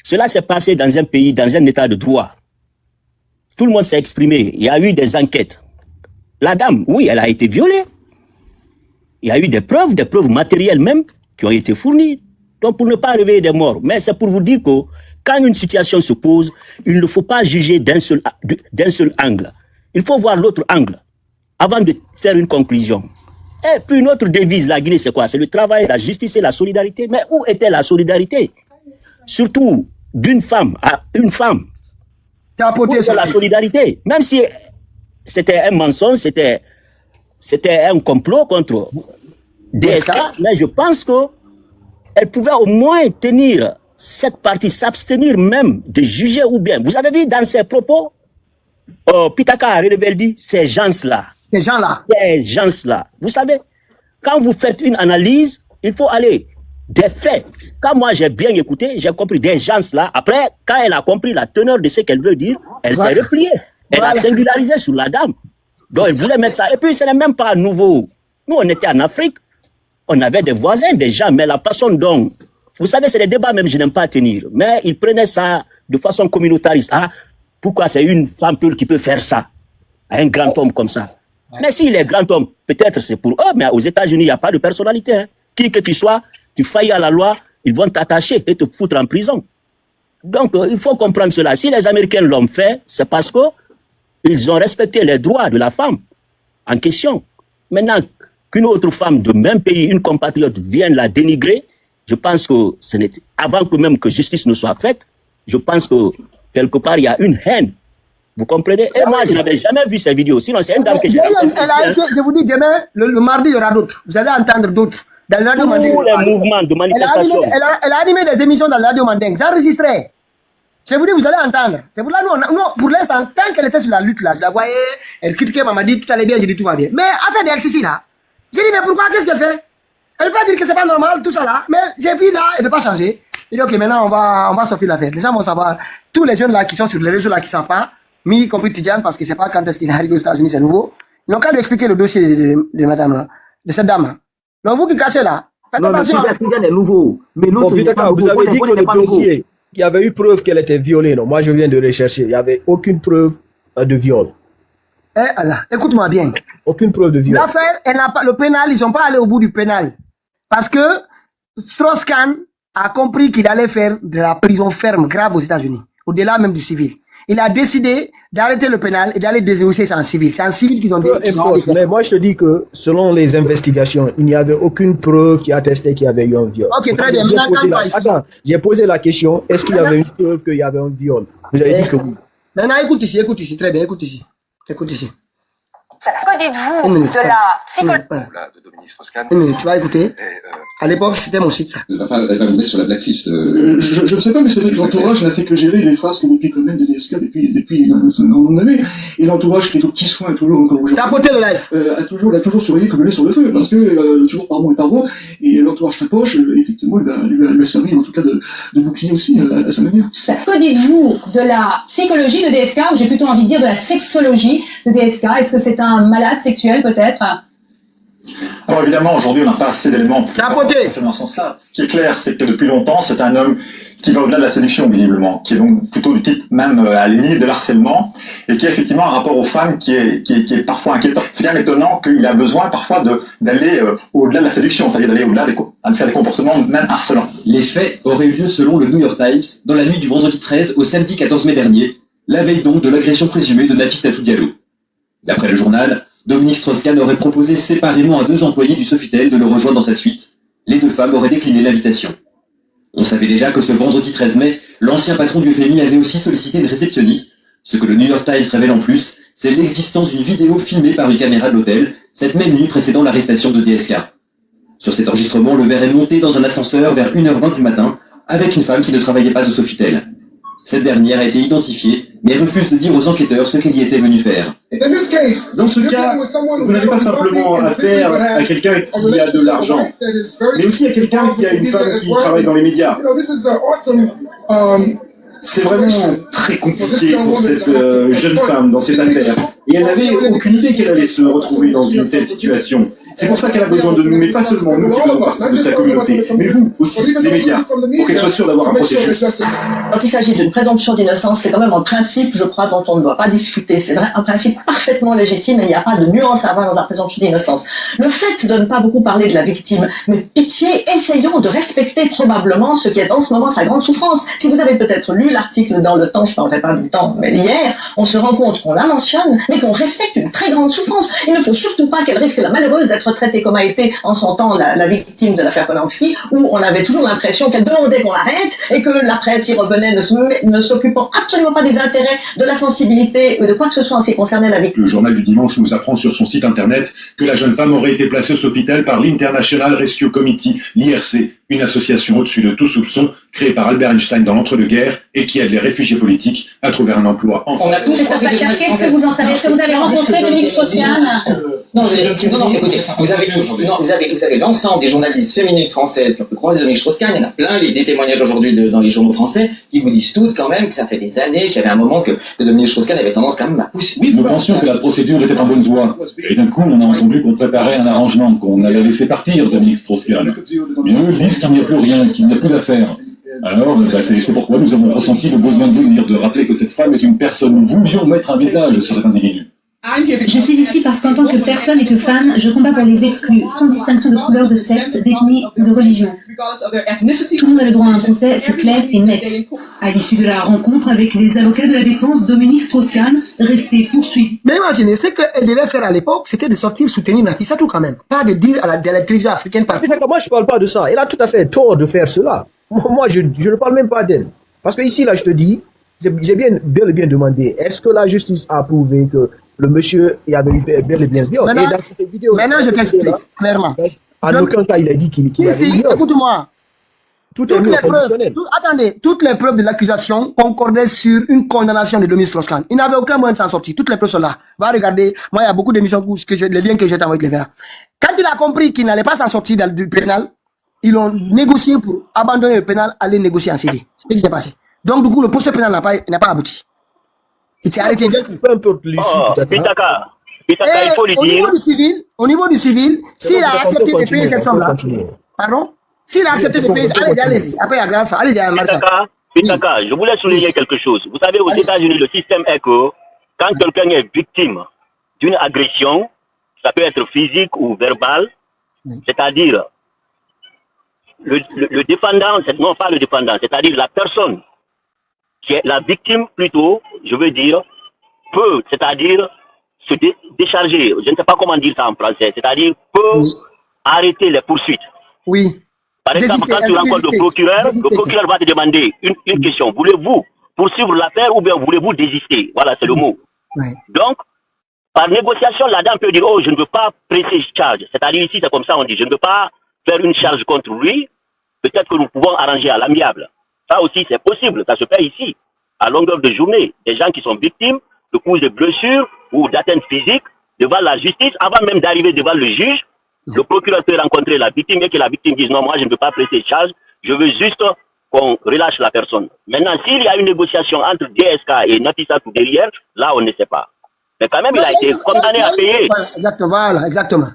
Cela s'est passé dans un pays, dans un état de droit. Tout le monde s'est exprimé. Il y a eu des enquêtes. La dame, oui, elle a été violée. Il y a eu des preuves matérielles même, qui ont été fournies. Donc, pour ne pas réveiller des morts. Mais c'est pour vous dire que quand une situation se pose, il ne faut pas juger d'un seul angle. Il faut voir l'autre angle avant de faire une conclusion. Et puis une autre devise, la Guinée, c'est quoi? C'est le travail, la justice et la solidarité. Mais où était la solidarité? Surtout d'une femme à une femme. Où était la solidarité? Même si c'était un mensonge, c'était un complot contre DSK, mais je pense qu'elle pouvait au moins tenir cette partie, s'abstenir même de juger ou bien. Vous avez vu dans ses propos, Pitaka Reveldi, ces gens-là. Ces gens-là. Vous savez, quand vous faites une analyse, il faut aller des faits. Quand moi j'ai bien écouté, j'ai compris des gens-là. Après, quand elle a compris la teneur de ce qu'elle veut dire, elle s'est repliée. Elle a singularisé sur la dame. Donc elle voulait mettre ça. Et puis ce n'est même pas nouveau. Nous, on était en Afrique. On avait des voisins, des gens, mais la façon dont... Vous savez, c'est des débats même, je n'aime pas tenir. Mais ils prenaient ça de façon communautariste. Pourquoi c'est une femme qui peut faire ça à un grand homme comme ça? Mais s'il est grand homme, peut-être c'est pour eux, mais aux États-Unis, il n'y a pas de personnalité. Hein. Qui que tu sois, tu faillis à la loi, ils vont t'attacher et te foutre en prison. Donc, il faut comprendre cela. Si les Américains l'ont fait, c'est parce qu'ils ont respecté les droits de la femme en question. Maintenant, qu'une autre femme de même pays, une compatriote, vienne la dénigrer, je pense que ce n'est avant que même que justice ne soit faite, je pense que quelque part il y a une haine. Vous comprenez? Et moi, je n'avais jamais vu ces vidéos. Sinon, c'est une dame que j'ai entendue. Je vous dis, demain, le mardi, il y aura d'autres. Vous allez entendre d'autres. Dans le radio Mandeng. Tous les mouvements de manifestation. Elle a animé des émissions dans le radio Mandeng. J'ai enregistré. Je vous dis, vous allez entendre. C'est pour là, nous, pour l'instant, tant qu'elle était sur la lutte là, je la voyais, elle critiquait, m'a dit tout allait bien, j'ai dit tout va bien. Mais affaire de LCC là, j'ai dit, mais pourquoi, qu'est-ce qu'elle fait? Elle ne peut pas dire que c'est pas normal, tout ça là. Mais j'ai vu là, elle ne peut pas changer. Il dit, ok, maintenant, on va sortir l'affaire. Les gens vont savoir. Tous les jeunes là qui sont sur les réseaux là qui ne savent pas, y compris Tidjane, parce que je ne sais pas quand est-ce qu'il est arrivé aux États-Unis, c'est nouveau. Ils n'ont qu'à lui expliquer le dossier de madame là, de cette dame là. Donc vous qui cachez là, faites attention. Tidjane est nouveau. Mais l'autre, vous avez dit que le dossier. qu'il y avait eu preuve qu'elle était violée. Non, moi, je viens de rechercher. Il n'y avait aucune preuve de viol. Eh Allah, écoute-moi bien. Aucune preuve de viol. L'affaire, elle n'a pas, le pénal, ils sont pas allés au bout du pénal. Parce que Strauss-Kahn a compris qu'il allait faire de la prison ferme grave aux États-Unis, au-delà même du civil. Il a décidé d'arrêter le pénal et d'aller dénoncer ça en civil. C'est en civil qu'ils ont dit. Mais moi, je te dis que selon les investigations, il n'y avait aucune preuve qui attestait qu'il y avait eu un viol. Ok, très bien. Attends, j'ai posé la question, est-ce qu'il y avait une preuve qu'il y avait un viol? Vous avez dit que oui. Maintenant, écoute ici, très bien, écoute ici. Que dites-vous de la psychologie de Dominique Strauss-Kahn? Une minute, tu vas écouter. À l'époque, c'était mon site, ça. Elle va vous mettre sur la blacklist. Je ne sais pas, mais c'est vrai que l'entourage n'a fait que gérer les frasques depuis quand même de DSK depuis une année. Et l'entourage qui est au petit soin toujours encore aujourd'hui. Tapoter le live. A toujours surveillé comme le lait sur le feu, parce que toujours par mots et par voix, et l'entourage tapoche, effectivement, lui a servi en tout cas de bouclier aussi à sa manière. Que dites-vous de la psychologie de DSK, ou j'ai plutôt envie de dire de la sexologie de DSK? Est-ce que c'est un malade sexuel peut-être? Alors évidemment, aujourd'hui, on n'a pas assez d'éléments dans ce sens-là. Ce qui est clair, c'est que depuis longtemps, c'est un homme qui va au-delà de la séduction, visiblement, qui est donc plutôt du type même à la limite de l'harcèlement, et qui a effectivement un rapport aux femmes qui est parfois inquiétant. C'est quand même étonnant qu'il a besoin parfois d'aller au-delà de la séduction, c'est-à-dire d'aller au-delà de faire des comportements même harcelants. Les faits auraient eu lieu selon le New York Times dans la nuit du vendredi 13 au samedi 14 mai dernier, la veille donc de l'agression présumée de Nafissatou Diallo. D'après le journal, Dominique Strauss-Kahn aurait proposé séparément à 2 employés du Sofitel de le rejoindre dans sa suite. Les 2 femmes auraient décliné l'invitation. On savait déjà que ce vendredi 13 mai, l'ancien patron du FMI avait aussi sollicité une réceptionniste. Ce que le New York Times révèle en plus, c'est l'existence d'une vidéo filmée par une caméra de l'hôtel, cette même nuit précédant l'arrestation de DSK. Sur cet enregistrement, le verre est monté dans un ascenseur vers 1h20 du matin, avec une femme qui ne travaillait pas au Sofitel. Cette dernière a été identifiée, mais refuse de dire aux enquêteurs ce qu'elle y était venue faire. Dans ce cas, vous n'avez pas simplement affaire à quelqu'un qui a de l'argent, mais aussi à quelqu'un qui a une femme qui travaille dans les médias. C'est vraiment très compliqué pour cette jeune femme dans cette affaire. Et elle n'avait aucune idée qu'elle allait se retrouver dans une telle situation. C'est pour ça qu'elle a besoin de nous, mais pas seulement nous qui faisons partie de sa communauté, mais vous aussi, les médias, pour qu'elle soit sûre d'avoir un procès juste. Quand il s'agit d'une présomption d'innocence, c'est quand même un principe, je crois, dont on ne doit pas discuter. C'est vrai, un principe parfaitement légitime et il n'y a pas de nuance à avoir dans la présomption d'innocence. Le fait de ne pas beaucoup parler de la victime, mais pitié, essayons de respecter probablement ce qui est en ce moment sa grande souffrance. Si vous avez peut-être lu l'article dans Le Temps, je ne parlerai pas du Temps, mais hier, on se rend compte qu'on la mentionne, mais qu'on respecte une très grande souffrance. Il ne faut surtout pas qu'elle risque la malheureuse d'être traitée comme a été en son temps la victime de l'affaire Polanski, où on avait toujours l'impression qu'elle demandait qu'on l'arrête et que la presse y revenait ne s'occupant absolument pas des intérêts, de la sensibilité ou de quoi que ce soit en ce qui concernait la victime. Le journal du dimanche nous apprend sur son site internet que la jeune femme aurait été placée au Sofitel par l'International Rescue Committee, l'IRC, une association au-dessus de tout soupçon, créée par Albert Einstein dans l'entre-deux-guerres et qui aide les réfugiés politiques à trouver un emploi en France. Qu'est-ce que vous en savez? Est-ce que vous avez rencontré Dominique Strauss-Kahn? Non, écoutez, vous avez l'ensemble des journalistes féminines françaises qui ont pu croiser Dominique Strauss-Kahn. Il y en a plein, des témoignages aujourd'hui dans les journaux français qui vous disent toutes quand même que ça fait des années qu'il y avait un moment que Dominique Strauss-Kahn avait tendance quand même à pousser. Nous pensions que la procédure était en bonne voie. Et d'un coup, on a entendu qu'on préparait un arrangement, qu'on allait laisser partir Dominique Strauss-Kahn. Mais eux disent qu'il n'y a plus rien, qu'il n'y a plus d'affaires. Alors, c'est pourquoi nous avons ressenti le besoin de vous dire, de rappeler que cette femme est une personne. Nous voulions mettre un visage sur cet individu. Je suis ici parce qu'en tant que personne et que femme, je combats pour les exclus, sans distinction de couleur, de sexe, d'ethnie ou de religion. Tout le monde a le droit à un procès, c'est clair et net. À l'issue de la rencontre avec les avocats de la défense, Dominique Strauss-Kahn restait poursuivi. Mais imaginez, ce qu'elle devait faire à l'époque, c'était de sortir soutenir Nafissatou quand même. Pas de dire à la télévision africaine partout. Moi, je ne parle pas de ça. Elle a tout à fait tort de faire cela. Moi, je ne parle même pas d'elle. Parce que ici, là, je te dis, j'ai bel et bien demandé, est-ce que la justice a prouvé que le monsieur il avait eu bel et bien viol? Maintenant, et dans cette vidéo, je t'explique clairement. En aucun cas, il a dit qu'il avait eu viol. Écoute-moi. Toutes les preuves de l'accusation concordaient sur une condamnation de Dominique Strauss-Kahn. Il n'avait aucun moyen de s'en sortir. Toutes les preuves sont là. Va regarder. Moi, il y a beaucoup d'émissions, les liens que j'ai envoyés, les verras. Quand il a compris qu'il n'allait pas s'en sortir du pénal, ils ont négocié pour abandonner le pénal, aller négocier en civil. C'est ce qui s'est passé. Donc, du coup, le procès pénal n'a pas abouti. Il s'est arrêté. Peu importe l'issue. Pitaka, il faut lui dire. Au niveau du civil, s'il a accepté de payer cette somme-là, pardon? S'il a accepté de payer, allez-y. Après, il y a grand, allez-y, Pitaka, je voulais souligner quelque chose. Vous savez, aux États-Unis, le système est que quand quelqu'un est victime d'une agression, ça peut être physique ou verbale, c'est-à-dire le défendant, non pas le défendant, c'est-à-dire la personne qui est la victime plutôt, je veux dire, peut, c'est-à-dire se décharger, je ne sais pas comment dire ça en français, c'est-à-dire peut arrêter les poursuites. Oui. Par exemple, quand tu rencontres le procureur va te demander une question. Voulez-vous poursuivre l'affaire ou bien voulez-vous désister? Voilà, c'est le mot. Donc, par négociation, la dame peut dire, oh, je ne veux pas presser charge. C'est-à-dire ici, c'est comme ça, on dit, je ne veux pas faire une charge contre lui. Peut-être que nous pouvons arranger à l'amiable. Ça aussi, c'est possible. Ça se fait ici, à longueur de journée. Des gens qui sont victimes de coups de blessures ou d'atteintes physiques devant la justice, avant même d'arriver devant le juge, le procureur peut rencontrer la victime et que la victime dise non, moi je ne veux pas presser charge, je veux juste qu'on relâche la personne. Maintenant, s'il y a une négociation entre DSK et Nafissa tout derrière, là on ne sait pas. Mais quand même, il a été condamné à payer. Exactement, voilà, exactement.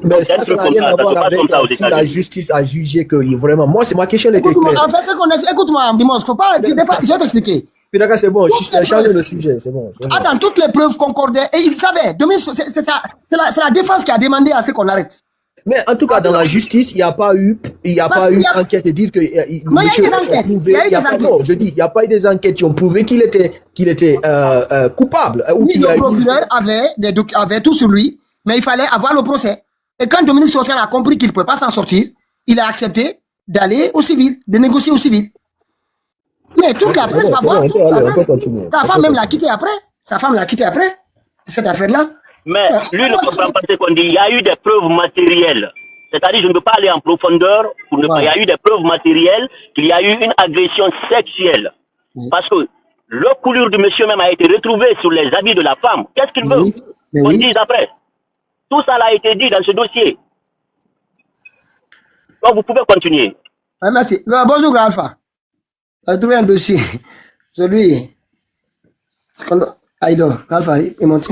Mais ça n'a rien à voir avec si la justice a jugé que vraiment. Moi, c'est ma question était claire. En fait, écoute-moi, Dimanche, faut pas. Je vais t'expliquer. Puis c'est bon, change le sujet, c'est bon. Attends, toutes les preuves concordaient et ils savaient. C'est la défense qui a demandé à ce qu'on arrête. Mais en tout cas, dans la justice, il n'y a pas eu enquête et dire que non, il y a eu des enquêtes. Il y a eu des enquêtes. Non, je dis, il n'y a pas eu des enquêtes qui ont prouvé qu'il était coupable. Oui, le procureur avait tout sur lui, mais il fallait avoir le procès. Et quand Dominique Strauss-Kahn a compris qu'il ne pouvait pas s'en sortir, il a accepté d'aller au civil, de négocier au civil. Mais toute la presse va voir. Sa femme même l'a quitté après. Sa femme l'a quitté après cette affaire-là. Mais lui ne comprend pas ce qu'on dit. Il y a eu des preuves matérielles. C'est-à-dire, je ne peux pas aller en profondeur. Il y a eu des preuves matérielles qu'il y a eu une agression sexuelle. Parce que le coulure du monsieur même a été retrouvé sur les habits de la femme. Qu'est-ce qu'il veut qu'on dise après? Tout ça a été dit dans ce dossier. Donc, vous pouvez continuer. Merci. Bonjour, Alpha. J'ai trouvé un dossier. Celui. Aïdo, Alpha, il monte.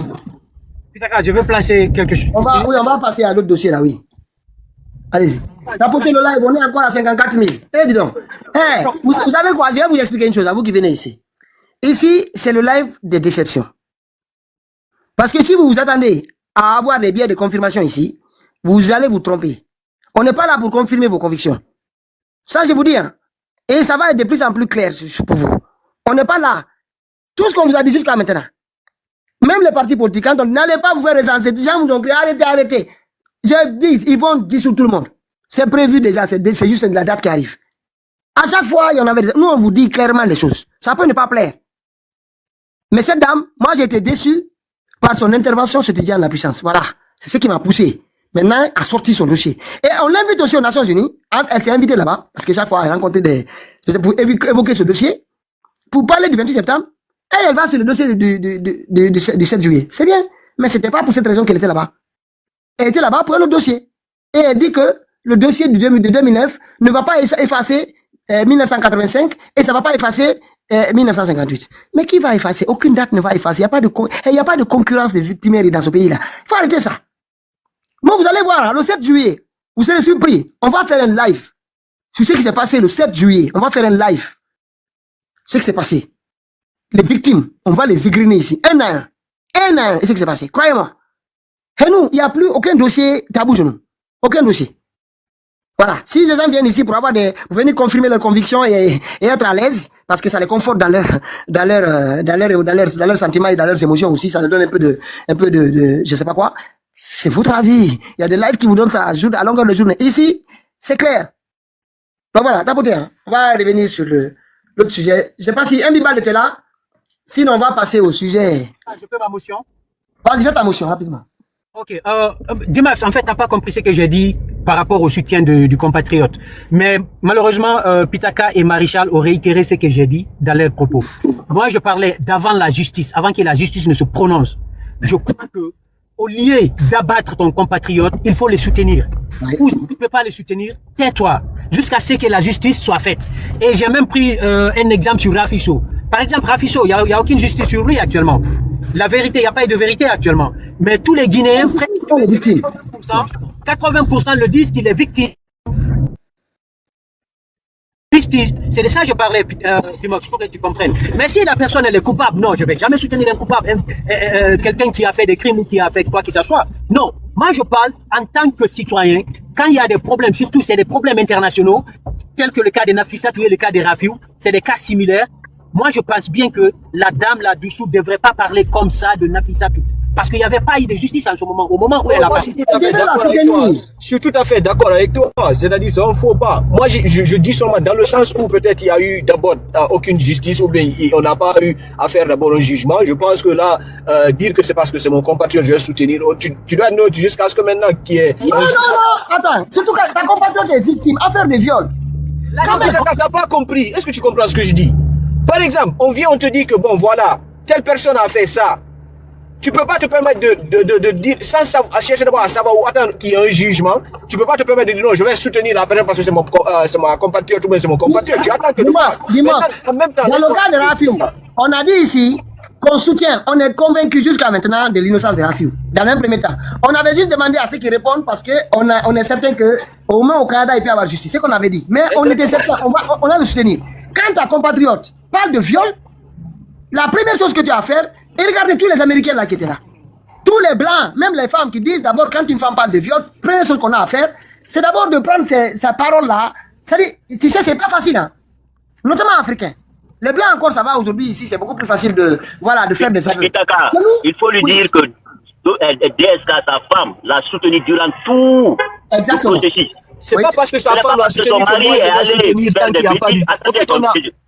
Je veux placer quelque chose. On va passer à l'autre dossier là, oui. Allez-y. Tapotez le live, on est encore à 54 000. Eh, dis donc. Eh, vous savez quoi? Je vais vous expliquer une chose à vous qui venez ici. Ici, c'est le live des déceptions. Parce que si vous vous attendez à avoir des biais de confirmation ici, vous allez vous tromper. On n'est pas là pour confirmer vos convictions. Ça, je vous dis, hein. Et ça va être de plus en plus clair pour vous. On n'est pas là. Tout ce qu'on vous a dit jusqu'à maintenant. Même les partis politiques, quand on n'allait pas vous faire recenser, les gens vous ont crié arrêtez. Je dis, ils vont dissoudre tout le monde. C'est prévu déjà, c'est juste la date qui arrive. À chaque fois, il y en avait des... Nous, on vous dit clairement les choses. Ça peut ne pas plaire. Mais cette dame, moi, j'ai été déçu par son intervention chez Tidjane La Puissance. Voilà. C'est ce qui m'a poussé. Maintenant, à sortir son dossier. Et on l'invite aussi aux Nations Unies. Elle s'est invitée là-bas, parce que chaque fois, elle rencontrait pour évoquer ce dossier. Pour parler du 28 septembre, elle va sur le dossier du 7 juillet. C'est bien. Mais c'était pas pour cette raison qu'elle était là-bas. Elle était là-bas pour un autre dossier. Et elle dit que le dossier de 2009 ne va pas effacer 1985 et ça va pas effacer 1958. Mais qui va effacer? Aucune date ne va effacer. Il n'y a pas de concurrence de victimerie dans ce pays-là. Il faut arrêter ça. Bon, vous allez voir, le 7 juillet, vous serez surpris. On va faire un live sur ce qui s'est passé le 7 juillet. On va faire un live. Ce qui s'est passé. Les victimes, on va les égriner ici. Un à un. Et ce qui s'est passé. Croyez-moi. Et nous, il n'y a plus aucun dossier tabou chez nous. Aucun dossier. Voilà. Si les gens viennent ici pour venir confirmer leurs convictions et être à l'aise, parce que ça les conforte dans leurs sentiments et dans leurs émotions aussi, ça leur donne un peu de, je sais pas quoi. C'est votre avis. Il y a des lives qui vous donnent ça à longueur de journée. Ici, c'est clair. Donc voilà, tapotez. Hein. On va revenir sur l'autre sujet. Je ne sais pas si Mbibal était là. Sinon, on va passer au sujet. Je peux ma motion? Vas-y, fais ta motion rapidement. Ok. Dimax, en fait, tu n'as pas compris ce que j'ai dit par rapport au soutien du compatriote. Mais malheureusement, Pitaka et Marichal ont réitéré ce que j'ai dit dans leurs propos. Moi, je parlais d'avant la justice, avant que la justice ne se prononce. Je crois que au lieu d'abattre ton compatriote, il faut les soutenir. Ou si tu ne peux pas les soutenir, tais-toi, jusqu'à ce que la justice soit faite. Et j'ai même pris un exemple sur Rafiso. Par exemple, Rafiso, il n'y a aucune justice sur lui actuellement. La vérité, il n'y a pas de vérité actuellement. Mais tous les Guinéens, 80% le disent qu'il est victime. justice, c'est de ça que je parlais, Pimox, pour que tu comprennes. Mais si la personne elle est coupable, non, je vais jamais soutenir un coupable, quelqu'un qui a fait des crimes ou qui a fait quoi que ce soit. Non, moi je parle en tant que citoyen, quand il y a des problèmes, surtout c'est des problèmes internationaux, tels que le cas de Nafissa ou le cas de Rafiou, c'est des cas similaires. Moi je pense bien que la dame là-dessous ne devrait pas parler comme ça de Nafissa. Parce qu'il n'y avait pas eu de justice en ce moment, au moment où elle a parlé. Je suis tout à fait d'accord avec toi. C'est-à-dire, c'est un faux pas. Moi, je dis seulement dans le sens où peut-être il y a eu d'abord aucune justice ou bien on n'a pas eu à faire d'abord un jugement. Je pense que là, dire que c'est parce que c'est mon compatriote, je vais soutenir. Tu dois noter jusqu'à ce que maintenant qui est. Non, attends. Surtout quand ta compatriote est victime, affaire de viol. Quand même, t'as pas compris. Est-ce que tu comprends ce que je dis? Par exemple, on te dit que bon, voilà, telle personne a fait ça. Tu peux pas te permettre de dire, sans savoir, chercher d'abord à savoir ou attendre qu'il y ait un jugement. Tu peux pas te permettre de dire non, je vais soutenir la personne parce que c'est ma compatriote ou bien c'est mon compatriote. Tu attends que Dimanche, en même temps. Dans le cas de Rafiou, on a dit ici qu'on soutient, on est convaincu jusqu'à maintenant de l'innocence de Rafiou. Dans un premier temps. On avait juste demandé à ceux qui répondent parce qu'on est certain qu'au moins au Canada, il peut y avoir justice. C'est ce qu'on avait dit. Mais on était certain, on va le soutenir. Quand ta compatriote parle de viol, la première chose que tu as à faire, et regardez tous les Américains là qui étaient là. Tous les Blancs, même les femmes qui disent d'abord quand une femme parle de viol, première chose qu'on a à faire, c'est d'abord de prendre sa parole là. C'est-à-dire, tu sais, c'est pas facile, hein. Notamment africain. Les Blancs encore ça va aujourd'hui ici, c'est beaucoup plus facile de faire des aveux. Il faut lui dire que DSK, sa femme, l'a soutenu durant tout le processus. C'est pas parce que sa femme l'a soutenu que moi je vais soutenir tant qu'il n'y a pas de... En fait,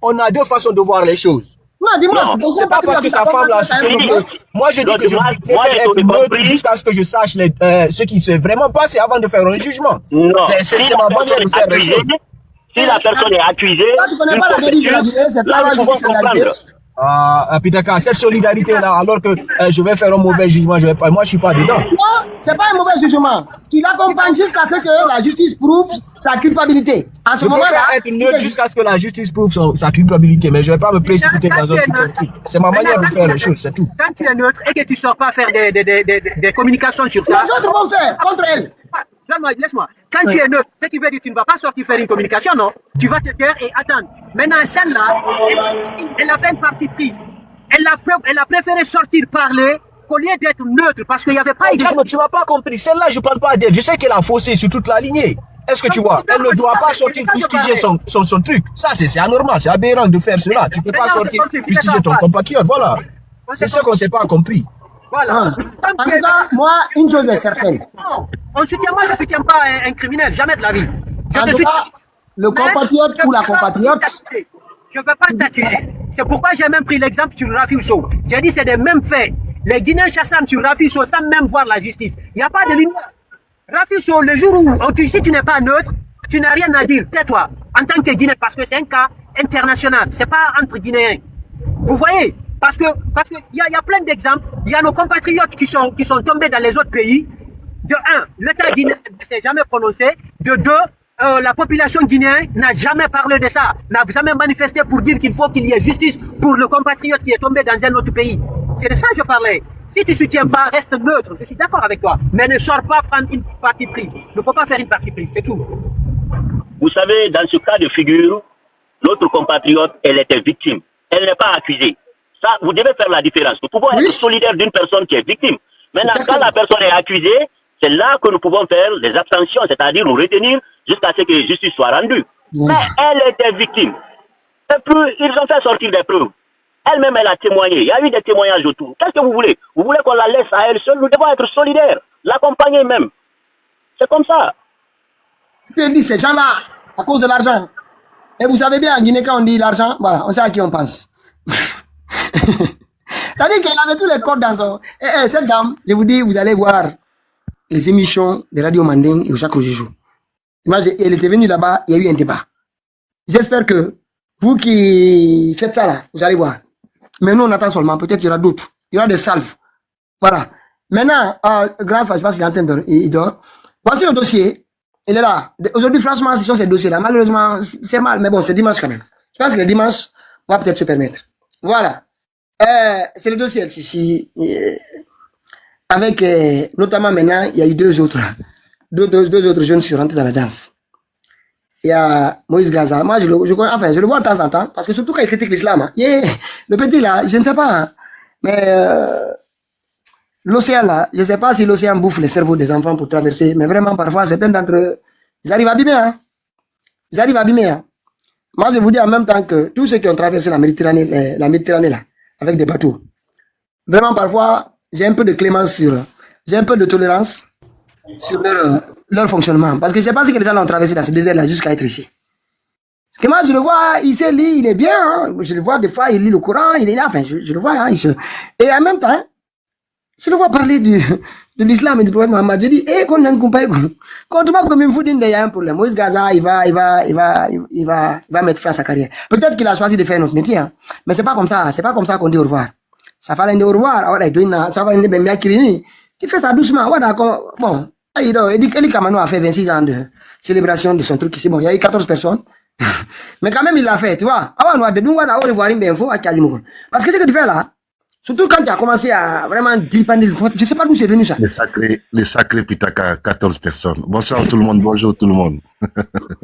on a deux façons de voir les choses. Non, dis-moi, c'est pas parce que sa femme l'a soutenu. Moi, je dis que je préfère être neutre jusqu'à ce que je sache ce qui s'est vraiment passé avant de faire un jugement. C'est ma manière de faire les choses. Si la personne est accusée, tu connais pas la devise de la Guinée, c'est travail de solidarité. Pitaka, cette solidarité-là, alors que je vais faire un mauvais jugement, moi je suis pas dedans. Non, c'est pas un mauvais jugement. Tu l'accompagnes jusqu'à ce que la justice prouve sa culpabilité. En ce moment-là, être neutre jusqu'à ce que la justice prouve sa culpabilité, mais je vais pas me précipiter dans un truc. C'est ma manière de faire les choses, c'est tout. Quand tu es neutre et que tu ne sors pas faire des communications sur ça. Les autres vont faire contre elle. Laisse-moi. Quand tu es neutre, ce qui veut dire que tu ne vas pas sortir faire une communication, non? Tu vas te taire et attendre. Maintenant, celle-là, elle a fait une partie prise. Elle a préféré sortir parler au lieu d'être neutre parce qu'il n'y avait pas... Tu m'as pas compris. Celle-là, je ne parle pas d'elle. Je sais qu'elle a faussé sur toute la lignée. Est-ce que tu vois? Elle ne doit pas sortir fustiger son truc. Ça, c'est anormal. C'est aberrant de faire cela. Tu ne peux pas sortir fustiger ton compatriote. Voilà. C'est ce qu'on ne s'est pas compris. Voilà. En tout cas, moi, une chose est certaine. Non, moi, je ne soutiens pas un criminel, jamais de la vie. En tout cas, le compatriote ou la compatriote. Je ne veux pas t'accuser. C'est pourquoi j'ai même pris l'exemple sur Rafiou Sow. J'ai dit c'est des mêmes faits. Les Guinéens chassent sur Rafiou Sow sans même voir la justice. Il n'y a pas de limite. Rafiou Sow, le jour où si tu n'es pas neutre, tu n'as rien à dire. Tais-toi. En tant que Guinéen, parce que c'est un cas international. C'est pas entre Guinéens. Vous voyez? Parce que il y a plein d'exemples. Il y a nos compatriotes qui sont tombés dans les autres pays. De un, l'État guinéen ne s'est jamais prononcé. De deux, la population guinéenne n'a jamais parlé de ça, n'a jamais manifesté pour dire qu'il faut qu'il y ait justice pour le compatriote qui est tombé dans un autre pays. C'est de ça que je parlais. Si tu ne soutiens pas, reste neutre. Je suis d'accord avec toi. Mais ne sors pas prendre une partie prise. Il ne faut pas faire une partie prise, c'est tout. Vous savez, dans ce cas de figure, l'autre compatriote, elle était victime. Elle n'est pas accusée. Ça, vous devez faire la différence. Nous pouvons être solidaires d'une personne qui est victime. Maintenant, quand la personne est accusée, c'est là que nous pouvons faire les abstentions, c'est-à-dire nous retenir jusqu'à ce que la justice soit rendue. Mais elle était victime. Et puis, ils ont fait sortir des preuves. Elle-même, elle a témoigné. Il y a eu des témoignages autour. Qu'est-ce que vous voulez? Vous voulez qu'on la laisse à elle seule? Nous devons être solidaires. L'accompagner même. C'est comme ça. Tu dis ces gens-là, à cause de l'argent. Et vous savez bien, en Guinée, quand on dit l'argent, voilà, on sait à qui on pense. C'est-à-dire qu'elle avait tous les codes dans son... cette dame, je vous dis, vous allez voir les émissions de Radio Manding et au chaque jour. Elle était venue là-bas, il y a eu un débat. J'espère que vous qui faites ça là, vous allez voir. Mais nous, on attend seulement. Peut-être qu'il y aura d'autres. Il y aura des salves. Voilà. Maintenant, grand frère, je pense qu'il est en train de... Il dort. Voici le dossier. Il est là. Aujourd'hui, franchement, ce sont ces dossiers-là. Malheureusement, c'est mal. Mais bon, c'est dimanche quand même. Je pense que le dimanche, on va peut-être se permettre. Voilà. C'est le dossier ici. Avec, notamment maintenant, il y a eu deux autres jeunes qui sont rentrés dans la danse. il y a Moïse Gaza. Moi, je le vois de temps en temps, parce que surtout quand il critique l'islam, hein. Le petit là, je ne sais pas, hein, mais l'océan là, je ne sais pas si l'océan bouffe les cerveaux des enfants pour traverser, mais vraiment, parfois, certains d'entre eux, ils arrivent à abîmer, hein. Ils arrivent à abîmer, hein. Moi, je vous dis en même temps que tous ceux qui ont traversé la Méditerranée là, avec des bateaux, vraiment, parfois, j'ai un peu de clémence j'ai un peu de tolérance sur leur fonctionnement. Parce que je ne sais pas si les gens l'ont traversé dans ce désert-là jusqu'à être ici. Parce que moi, je le vois, il sait lire, il est bien. Hein. Je le vois, des fois, il lit le Coran, il est là. Enfin, je le vois. Hein, Et en même temps, je le vois parler de l'islam et du prophète Mohammed. Je dis, qu'on a un compagnie. Quand tu m'as comme il faut dire, il y a un problème. Moïse Gaza, il va mettre fin à sa carrière. Peut-être qu'il a choisi de faire un autre métier. Hein. Mais c'est pas comme ça. C'est pas comme ça qu'on dit au revoir. Ça fallait dire au revoir. Ça fallait dire bien qu'il tu fais ça doucement. Ouais, d'accord. Bon. Eli Kamano a fait 26 ans de célébration de son truc ici. Bon, il y a eu 14 personnes. Mais quand même, il l'a fait, tu vois. Parce que ce que tu fais là, surtout quand tu as commencé à vraiment dépendre, je ne sais pas d'où c'est venu ça. Les sacrés Pitaka, 14 personnes. Bonsoir tout le monde, bonjour tout le monde.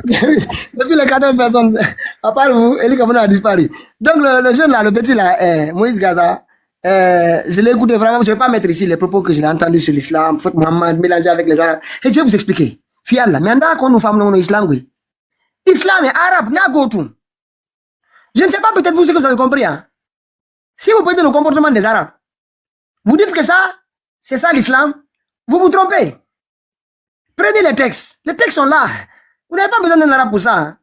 Depuis les 14 personnes, à part vous, Eli Kamano a disparu. Donc le jeune là, le petit là, Moïse Gaza, je l'ai écouté vraiment, je ne vais pas mettre ici les propos que je l'ai entendus sur l'islam, Faute Mohammed, mélangé avec les arabes. Et je vais vous expliquer. Fiala, mais quand nous femmes dans l'islam, oui. Islam est arabe, n'a gotou. Je ne sais pas, peut-être vous ce que vous avez compris. Hein. Si vous prenez le comportement des arabes, vous dites que ça, c'est ça l'islam, vous vous trompez. Prenez les textes sont là. Vous n'avez pas besoin d'un arabe pour ça. Hein.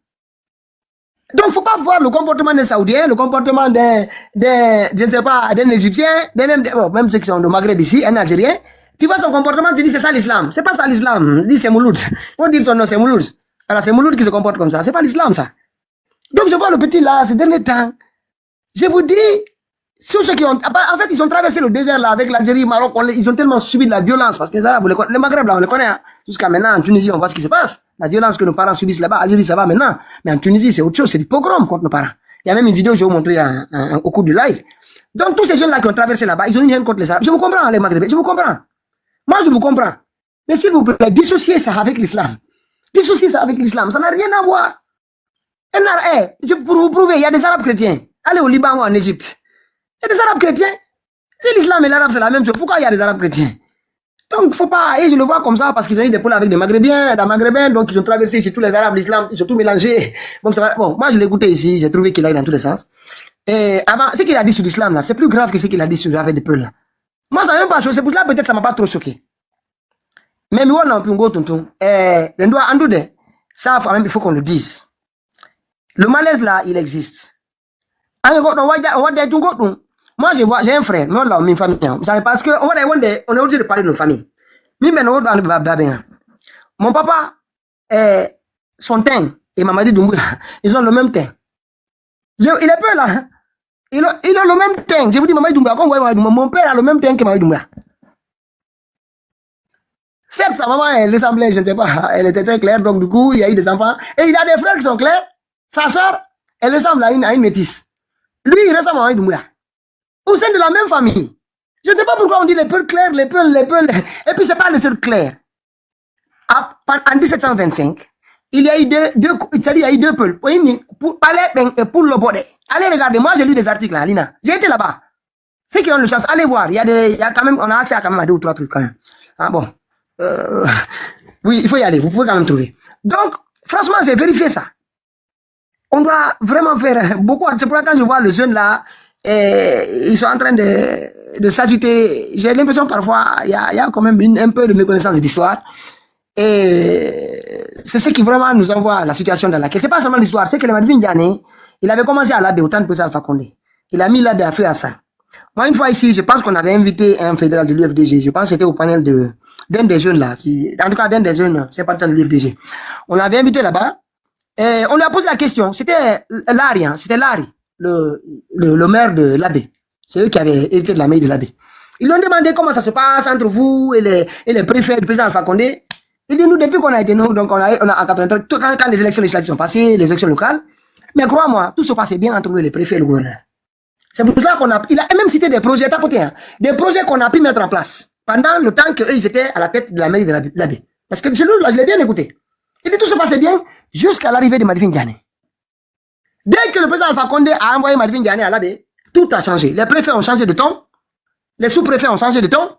Donc, il ne faut pas voir le comportement des Saoudiens, le comportement je ne sais pas, d'un Égyptien, même ceux qui sont au Maghreb ici, un Algérien. Tu vois son comportement, tu dis c'est ça l'islam. C'est pas ça l'islam. Tu dis c'est Mouloud. Il faut dire son nom, c'est Mouloud. Alors, c'est Mouloud qui se comporte comme ça. C'est pas l'islam, ça. Donc, je vois le petit là, ces derniers temps. Je vous dis, ceux qui ont, en fait, ils ont traversé le désert là avec l'Algérie, Maroc, ils ont tellement subi de la violence parce que les Arabes, le Maghreb là, on le connaît. Hein. Jusqu'à maintenant, en Tunisie, on voit ce qui se passe. La violence que nos parents subissent là-bas, Algérie, ça va maintenant. Mais en Tunisie, c'est autre chose, c'est du pogrom contre nos parents. Il y a même une vidéo que je vais vous montrer au cours du live. Donc, tous ces jeunes là qui ont traversé là-bas, ils ont une haine contre les Arabes. Je vous comprends, les Maghrébins, je vous comprends. Moi, je vous comprends. Mais s'il vous plaît, dissociez ça avec l'islam. Dissociez ça avec l'islam, ça n'a rien à voir. Pour vous prouver, il y a des Arabes chrétiens. Allez au Liban ou en Égypte. Il y a des Arabes chrétiens. Si l'islam et l'arabe, c'est la même chose, pourquoi il y a des Arabes chrétiens? Donc, il ne faut pas. Et je le vois comme ça parce qu'ils ont eu des problèmes avec des Maghrébins, des Maghrébins, donc ils ont traversé chez tous les Arabes, l'islam, ils ont tout mélangé. Donc, ça va. Bon, moi, je l'ai écouté ici, j'ai trouvé qu'il a eu dans tous les sens. Et avant, ce qu'il a dit sur l'islam, là, c'est plus grave que ce qu'il a dit sur avec des peuls. Moi, ça m'a même pas choqué. C'est pour cela, peut-être, ça m'a pas trop choqué. Mais moi, non, puis tonton. Le doigt en doude, ça, il faut qu'on le dise. Le malaise là, il existe. Moi, j'ai un frère, mais on l'a mis famille. Parce que on est obligé de parler de nos familles. Mon papa, son teint et Mamadi Doumbouya, ils ont le même teint. Il est peu là. Il a le même teint. Je vous dis, Mamadi Doumbouya, mon père a le même teint que Mamadi Doumbouya. Certes, sa maman, elle ressemblait, je ne sais pas, elle était très claire, donc du coup, il y a eu des enfants. Et il a des frères qui sont clairs. Sa soeur, elle ressemble à une métisse. Lui, il ressemble à Mamadi Doumbouya. Au sein de la même famille. Je ne sais pas pourquoi on dit les peuls clairs, les peuls. Et puis, c'est pas les seuls clairs. En 1725, il y a eu deux peuls. Pour parler et pour le bordel. Allez regarder, moi j'ai lu des articles là, Lina. J'ai été là-bas. Ceux qui ont le chance, allez voir. Il y a quand même, on a accès à quand même à 2 ou 3 trucs quand même. Ah bon. Oui, il faut y aller, vous pouvez quand même trouver. Donc, franchement, j'ai vérifié ça. On doit vraiment faire beaucoup. C'est pourquoi quand je vois le jeune là, ils sont en train de s'agiter. J'ai l'impression parfois, il y a quand même un peu de méconnaissance de l'histoire. Et c'est ce qui vraiment nous envoie à la situation dans laquelle. C'est pas seulement l'histoire, c'est que le Madvin Diané, il avait commencé à l'abbé autant que Alpha Condé. Il a mis l'abbé à feu à ça. Moi, une fois ici, je pense qu'on avait invité un fédéral de l'UFDG. Je pense que c'était au panel d'un des jeunes là, en tout cas d'un des jeunes, c'est pas tant de l'UFDG. On l'avait invité là-bas. Et on lui a posé la question. C'était Larry, hein, c'était Larry, le maire de l'abbé. C'est eux qui avaient été de la mairie de l'abbé. Ils lui ont demandé comment ça se passe entre vous et les préfets du président Alpha Condé. Il dit, nous, depuis qu'on a été nous, donc on a en 83, quand les élections législatives sont passées, les élections locales, mais crois-moi, tout se passait bien entre nous et les préfets et le gouverneur. C'est pour cela il a même cité des projets, des projets qu'on a pu mettre en place pendant le temps qu'eux, ils étaient à la tête de la mairie de l'abbé. Parce que je l'ai bien écouté. Il dit tout se passait bien jusqu'à l'arrivée de Madifin Diané. Dès que le président Alpha Condé a envoyé Madifin Diané à l'Abbé, tout a changé. Les préfets ont changé de ton, les sous-préfets ont changé de ton,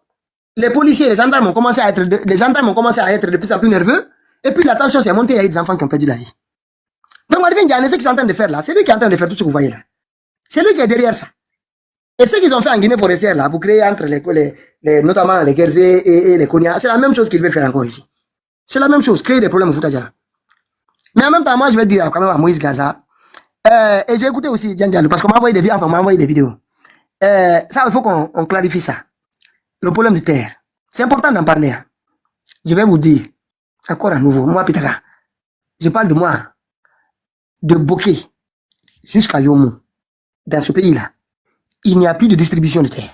les policiers et les gendarmes ont commencé à être de plus en plus nerveux, et puis la tension s'est montée, il y a eu des enfants qui ont perdu la vie. Donc Madifin Diané, ce qu'ils sont en train de faire là, c'est lui qui est en train de faire tout ce que vous voyez là. C'est lui qui est derrière ça. Et ce qu'ils ont fait en Guinée forestière là, pour créer entre notamment les Guerzé et les Konya, c'est la même chose qu'ils veulent faire encore ici. C'est la même chose, créer des problèmes au Fouta-Djala. Mais en même temps, moi je vais dire quand même à Moïse Gaza, et j'ai écouté aussi Dian Diallo, parce qu'on m'a envoyé des vidéos. Ça, il faut qu'on clarifie ça. Le problème de terre. C'est important d'en parler. Hein. Je vais vous dire, encore à nouveau, moi Pitaka, je parle de moi, de Boké jusqu'à Yomo, dans ce pays-là. Il n'y a plus de distribution de terre.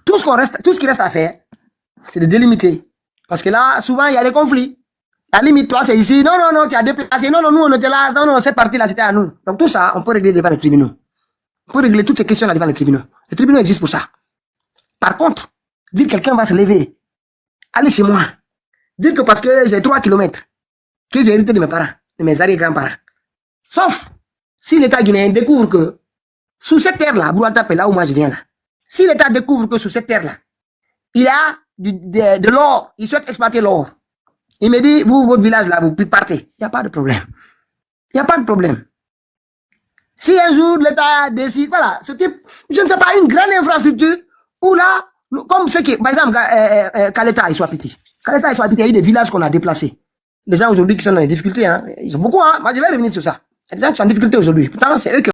Tout ce qui reste à faire, c'est de délimiter. Parce que là, souvent, il y a des conflits. La limite, toi, c'est ici. Non, tu as déplacé. Non, nous, on était là. Non, cette partie-là, c'était à nous. Donc, tout ça, on peut régler devant les tribunaux. On peut régler toutes ces questions-là devant les tribunaux. Les tribunaux existent pour ça. Par contre, dire que quelqu'un va se lever, aller chez moi, dire que parce que j'ai 3 kilomètres, que j'ai hérité de mes parents, de mes arrière-grands-parents. Sauf si l'État guinéen découvre que sous cette terre-là, Boualtapé, là où moi je viens là, si l'État découvre que sous cette terre-là, il a de l'or, il souhaite exploiter l'or, il me dit, vous, votre village là, vous partez. Il n'y a pas de problème. Il n'y a pas de problème. Si un jour l'État décide, voilà, ce type, je ne sais pas, une grande infrastructure, où là, comme ce qui, par exemple, quand l'État il soit petit. Quand l'État il soit petit, il y a eu des villages qu'on a déplacés. Les gens aujourd'hui qui sont dans les difficultés, hein, ils sont beaucoup, hein. Moi je vais revenir sur ça. Il y a des gens qui sont en difficulté aujourd'hui. Pourtant, c'est eux qui